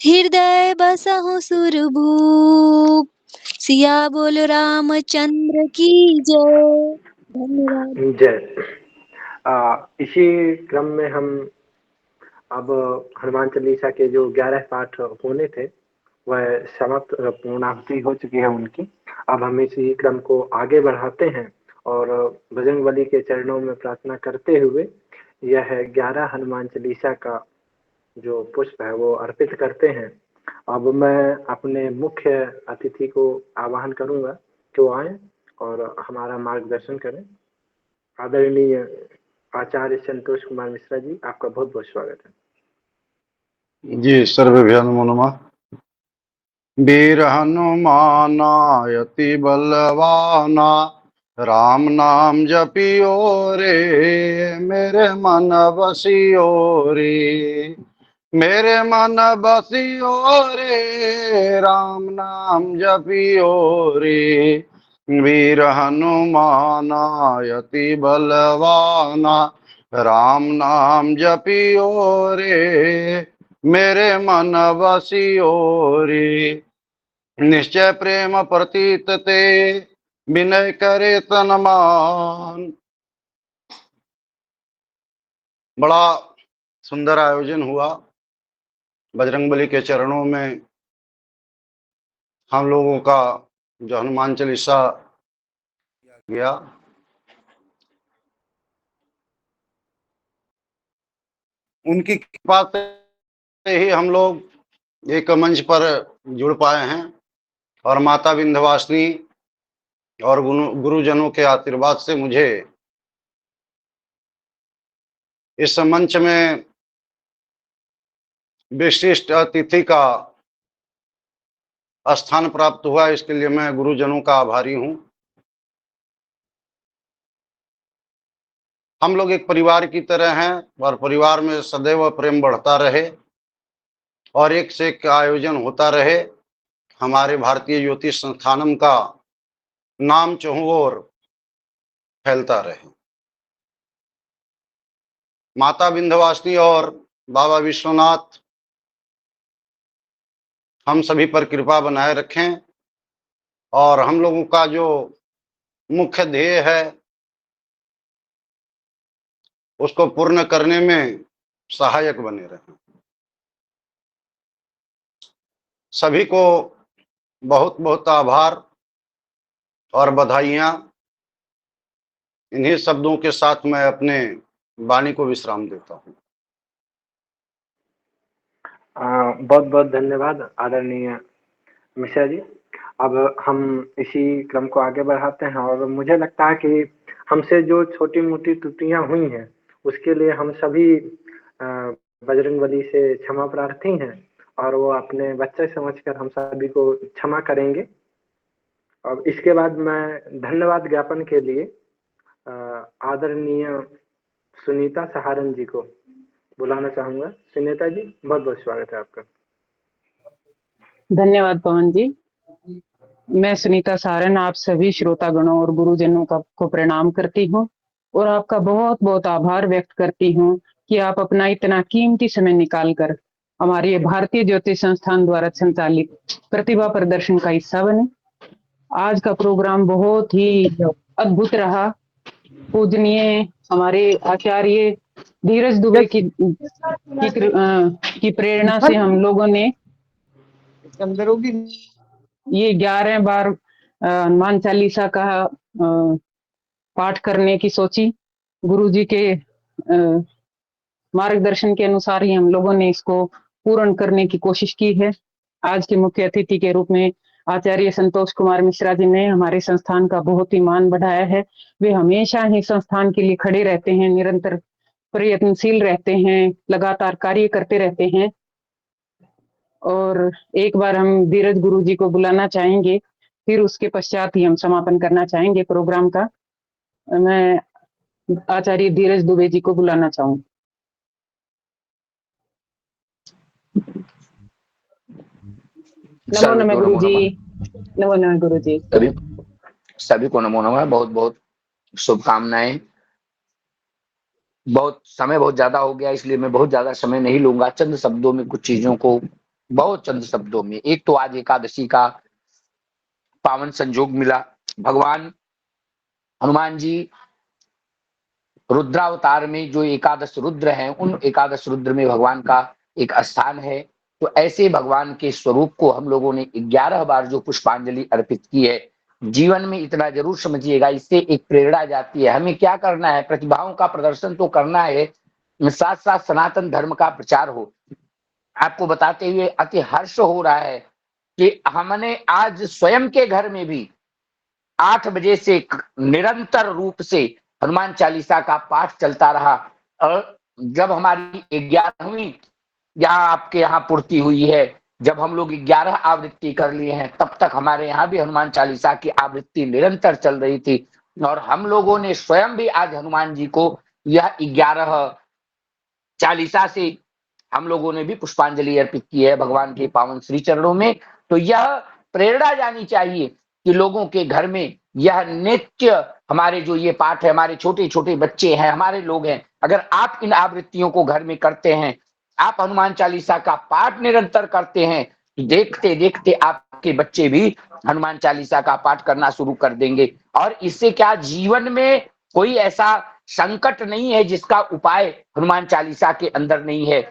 हृदय बसहु सुरभूप। सिया बोल रामचंद्र की जय। धन्यवाद। जय। इसी क्रम में हम अब हनुमान चालीसा के जो 11 पाठ होने थे वह समाप्त, पूर्णाहुति हो चुकी है उनकी। अब हम इसी क्रम को आगे बढ़ाते हैं और बजरंगबली के चरणों में प्रार्थना करते हुए यह 11 हनुमान चालीसा का जो पुष्प है वो अर्पित करते हैं। अब मैं अपने मुख्य अतिथि को आवाहन करूंगा कि वो आए और हमारा मार्गदर्शन करें। आदरणीय आचार्य संतोष कुमार मिश्रा जी, आपका बहुत बहुत स्वागत है। जी, सर्वभ्यो नमो नमः। वीर हनुमाना अति बलवाना, राम नाम जपियो रे, मेरे मन बसियो रे। मेरे मन बसियो रे, राम नाम जपियो रे। वीर हनुमाना अति बलवाना, राम नाम जपियो रे मेरे मन बसियो रे। निश्चय प्रेम प्रतीत ते विनय करे तन मान। बड़ा सुंदर आयोजन हुआ। बजरंगबली के चरणों में हम लोगों का जो हनुमान चालीसा गया, उनकी कृपा से ही हम लोग एक मंच पर जुड़ पाए हैं और माता विंध्यवासिनी और गुरुजनों के आशीर्वाद से मुझे इस मंच में विशिष्ट अतिथि का स्थान प्राप्त हुआ। इसके लिए मैं गुरुजनों का आभारी हूं। हम लोग एक परिवार की तरह हैं और परिवार में सदैव प्रेम बढ़ता रहे और एक से एक आयोजन होता रहे। हमारे भारतीय ज्योतिष संस्थानम का नाम चहुं ओर फैलता रहे। माता विंध्यवासिनी और बाबा विश्वनाथ हम सभी पर कृपा बनाए रखें और हम लोगों का जो मुख्य ध्येय है उसको पूर्ण करने में सहायक बने रहें। सभी को बहुत बहुत आभार और बधाइयाँ। इन्हीं शब्दों के साथ मैं अपने वाणी को विश्राम देता हूँ। बहुत बहुत धन्यवाद आदरणीय मिश्रा जी। अब हम इसी क्रम को आगे बढ़ाते हैं और मुझे लगता है कि हमसे जो छोटी मोटी त्रुटियां हुई हैं उसके लिए हम सभी बजरंगबली से क्षमा प्रार्थी हैं और वो अपने बच्चे समझकर हम सभी को क्षमा करेंगे। और इसके बाद मैं धन्यवाद ज्ञापन के लिए आदरणीय सुनीता सहारन जी को बुलाना चाहूंगा। सुनीता जी, बहुत बहुत स्वागत है आपका। धन्यवाद पवन जी। मैं सुनीता सारन आप सभी श्रोतागणों और गुरुजनों को प्रणाम करती हूँ और आपका बहुत बहुत आभार व्यक्त करती हूँ कि आप अपना इतना कीमती समय निकालकर हमारे भारतीय ज्योतिष संस्थान द्वारा संचालित प्रतिभा प्रदर्शन का हिस्सा बने। आज का प्रोग्राम बहुत ही अद्भुत रहा। पूजनीय हमारे आचार्य धीरज दुबे की प्रेरणा से हम लोगों ने ये 11 बार हनुमान चालीसा का पाठ करने की सोची। गुरुजी के मार्गदर्शन के अनुसार ही हम लोगों ने इसको पूर्ण करने की कोशिश की है। आज के मुख्य अतिथि के रूप में आचार्य संतोष कुमार मिश्रा जी ने हमारे संस्थान का बहुत ही मान बढ़ाया है। वे हमेशा ही संस्थान के लिए खड़े रहते हैं, निरंतर प्रयत्नशील रहते हैं, लगातार कार्य करते रहते हैं। और एक बार हम धीरज गुरु जी को बुलाना चाहेंगे, फिर उसके पश्चात ही हम समापन करना चाहेंगे प्रोग्राम का। मैं आचार्य धीरज दुबे जी को बुलाना चाहूंगी। नमो नमः गुरु जी। नमो नमः गुरु जी। सभी को नमो नमः। बहुत बहुत शुभकामनाएं। बहुत ज्यादा हो गया, इसलिए मैं बहुत ज्यादा समय नहीं लूंगा। चंद शब्दों में कुछ चीजों को, बहुत चंद शब्दों में। एक तो आज एकादशी का पावन संयोग मिला। भगवान हनुमान जी रुद्रावतार में जो एकादश रुद्र हैं, उन एकादश रुद्र में भगवान का एक स्थान है। तो ऐसे भगवान के स्वरूप को हम लोगों ने 11 बार जो पुष्पांजलि अर्पित की है, जीवन में इतना जरूर समझिएगा, इससे एक प्रेरणा जाती है। हमें क्या करना है? प्रतिभाओं का प्रदर्शन तो करना है, साथ साथ सनातन धर्म का प्रचार हो। आपको बताते हुए अति हर्ष हो रहा है कि हमने आज स्वयं के घर में भी 8 बजे से निरंतर रूप से हनुमान चालीसा का पाठ चलता रहा। और जब हमारी 11वीं यहाँ आपके यहाँ पूर्ति हुई है, जब हम लोग 11 आवृत्ति कर लिए हैं, तब तक हमारे यहाँ भी हनुमान चालीसा की आवृत्ति निरंतर चल रही थी। और हम लोगों ने स्वयं भी आज हनुमान जी को यह 11 चालीसा से हम लोगों ने भी पुष्पांजलि अर्पित की है भगवान के पावन श्री चरणों में। तो यह प्रेरणा जानी चाहिए कि लोगों के घर में यह नित्य हमारे जो ये पाठ है, हमारे छोटे छोटे बच्चे हैं, हमारे लोग हैं, अगर आप इन आवृत्तियों को घर में करते हैं, आप हनुमान चालीसा का पाठ निरंतर करते हैं, तो देखते देखते आपके बच्चे भी हनुमान चालीसा का पाठ करना शुरू कर देंगे। और इससे क्या, जीवन में कोई ऐसा संकट नहीं है जिसका उपाय हनुमान चालीसा के अंदर नहीं है।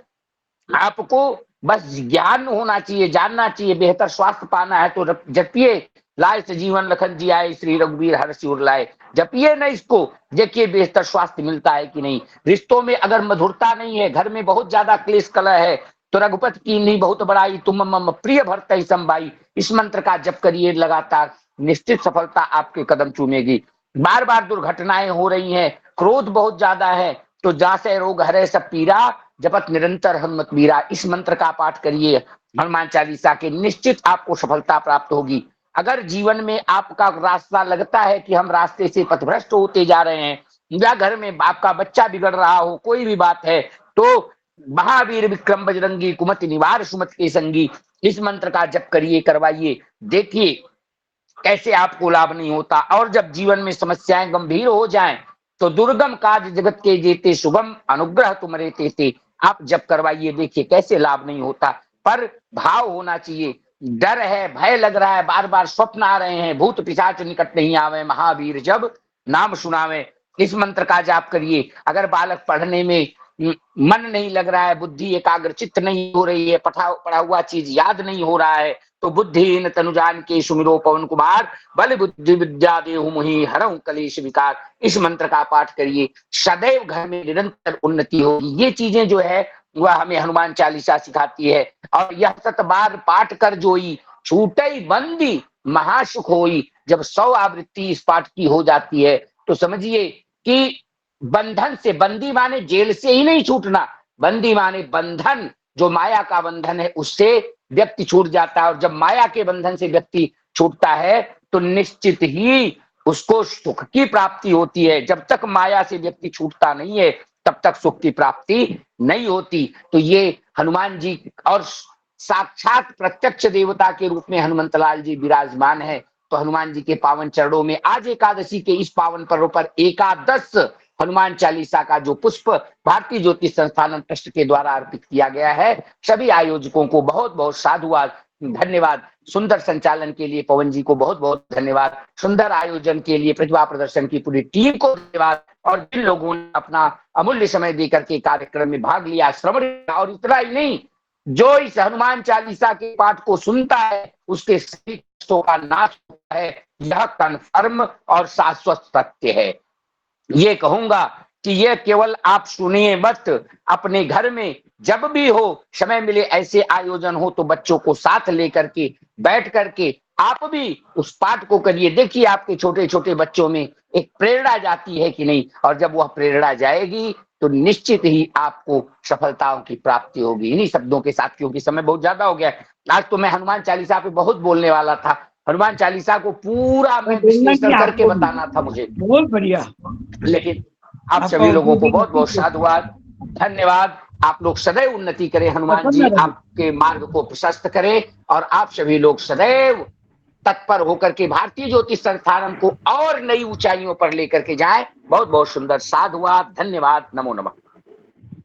आपको बस ज्ञान होना चाहिए, जानना चाहिए, बेहतर स्वास्थ्य पाना है तो जपिए लाए सजीवन लखन जी आए, श्री रघुवीर हर्षि उर लाए। जपिए न इसको, देखिए बेहतर स्वास्थ्य मिलता है कि नहीं। रिश्तों में अगर मधुरता नहीं है, घर में बहुत ज्यादा क्लेश कलह है, तो रघुपति की नहीं बहुत बड़ाई, तुम मम प्रिय भरतहि समबाई, इस मंत्र का जप करिए लगातार, निश्चित सफलता आपके कदम चूमेगी। बार बार दुर्घटनाएं हो रही हैं, क्रोध बहुत ज्यादा है, तो जासे रोग हरे सब पीरा, जपत निरंतर हनुमत वीरा, इस मंत्र का पाठ करिए हनुमान चालीसा के, निश्चित आपको सफलता प्राप्त होगी। अगर जीवन में आपका रास्ता लगता है कि हम रास्ते से पथभ्रष्ट होते जा रहे हैं, या घर में आपका बच्चा बिगड़ रहा हो, कोई भी बात है, तो महावीर विक्रम बजरंगी कुमति निवार सुमति के संगी, इस मंत्र का जप करिए, करवाइए, देखिए कैसे आपको लाभ नहीं होता। और जब जीवन में समस्याएं गंभीर हो जाएं, तो दुर्गम काज जगत के जेते, शुभम अनुग्रह तुम्हारे तेते, आप जप करवाइए, देखिए कैसे लाभ नहीं होता। पर भाव होना चाहिए, डर है, भय लग रहा है, बार बार स्वप्न आ रहे हैं, भूत पिशाच निकट नहीं आवे, महावीर जब नाम सुनावे, इस मंत्र का जाप करिए। अगर बालक पढ़ने में मन नहीं लग रहा है, बुद्धि एकाग्रचित्त नहीं हो रही है, पढ़ा हुआ चीज याद नहीं हो रहा है, तो बुद्धिहीन तनुजान के सुमिरो पवन कुमार, बल बुद्धि विद्या देहु मुहि हरहु कलेश विकार, इस मंत्र का पाठ करिए, सदैव घर में निरंतर उन्नति होगी। ये चीजें जो है वह हमें हनुमान चालीसा सिखाती है। और यह 100 बार पाठ कर जोई, छूटई बंदी महासुख होई। जब 100 आवृत्ति इस पाठ की हो जाती है, तो समझिए कि बंधन से, बंदी माने जेल से ही नहीं छूटना, बंदी माने बंधन, जो माया का बंधन है उससे व्यक्ति छूट जाता है। और जब माया के बंधन से व्यक्ति छूटता है, तो निश्चित ही उसको सुख की प्राप्ति होती है। जब तक माया से व्यक्ति छूटता नहीं है, तब तक सुख की प्राप्ति नहीं होती। तो ये हनुमान जी, और साक्षात प्रत्यक्ष देवता के रूप में हनुमंतलाल जी विराजमान है। तो हनुमान जी के पावन चरणों में आज एकादशी के इस पावन पर्व पर एकादश हनुमान चालीसा का जो पुष्प भारतीय ज्योतिष संस्थान ट्रस्ट के द्वारा अर्पित किया गया है, सभी आयोजकों को बहुत बहुत साधुवाद, धन्यवाद। सुंदर संचालन के लिए पवन जी को बहुत बहुत धन्यवाद। सुंदर आयोजन के लिए प्रतिभा प्रदर्शन की पूरी टीम को धन्यवाद। और जिन लोगों ने अपना अमूल्य समय देकर के कार्यक्रम में भाग लिया, श्रवण, और इतना ही नहीं, जो इस हनुमान चालीसा के पाठ को सुनता है, उसके सभी कष्टों का नाश होता है। यह कन्फर्म और शाश्वत सत्य है। ये कहूंगा कि ये केवल आप सुनिए मत, अपने घर में जब भी हो समय मिले, ऐसे आयोजन हो तो बच्चों को साथ लेकर के बैठ करके आप भी उस पाठ को करिए। देखिए आपके छोटे छोटे बच्चों में एक प्रेरणा जाती है कि नहीं, और जब वह प्रेरणा जाएगी तो निश्चित ही आपको सफलताओं की प्राप्ति होगी। इन्हीं शब्दों के साथ, क्योंकि समय बहुत ज्यादा हो गया, आज तो मैं हनुमान चालीसा पे बहुत बोलने वाला था, हनुमान चालीसा को पूरा मैं विश्लेषण करके बताना था मुझे, बहुत बढ़िया। लेकिन आप सभी लोगों को बहुत बहुत साधुवाद, धन्यवाद। आप लोग सदैव उन्नति करें, हनुमान जी आपके मार्ग को प्रशस्त करें, और आप सभी लोग सदैव तत्पर होकर के भारतीय ज्योतिष संस्थान को और नई ऊंचाइयों पर लेकर के जाएं। बहुत बहुत सुंदर, साधुवाद, धन्यवाद, नमो नमः।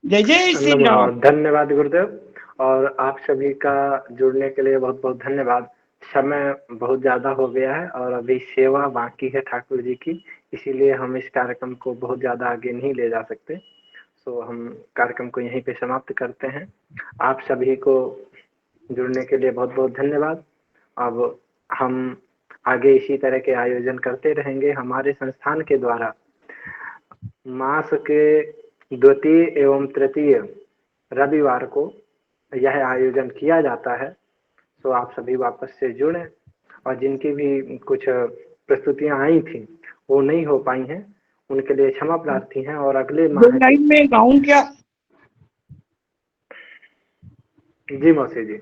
जय जय श्री राम। धन्यवाद गुरुदेव, और आप सभी का जुड़ने के लिए बहुत बहुत धन्यवाद। समय बहुत ज्यादा हो गया है और अभी सेवा बाकी है ठाकुर जी की, इसीलिए हम इस कार्यक्रम को बहुत ज्यादा आगे नहीं ले जा सकते। तो हम कार्यक्रम को यहीं पे समाप्त करते हैं। आप सभी को जुड़ने के लिए बहुत बहुत धन्यवाद। अब हम आगे इसी तरह के आयोजन करते रहेंगे। हमारे संस्थान के द्वारा मास के द्वितीय एवं तृतीय रविवार को यह आयोजन किया जाता है। तो आप सभी वापस से जुड़ें, और जिनकी भी कुछ प्रस्तुतियां आई थी वो नहीं हो पाई हैं, उनके लिए क्षमा प्रार्थी हैं। और अगले माह लाइन में गाऊं क्या? जी मौसी जी।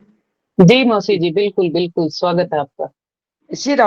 जी मौसी जी, बिल्कुल बिल्कुल, स्वागत है आपका। श्री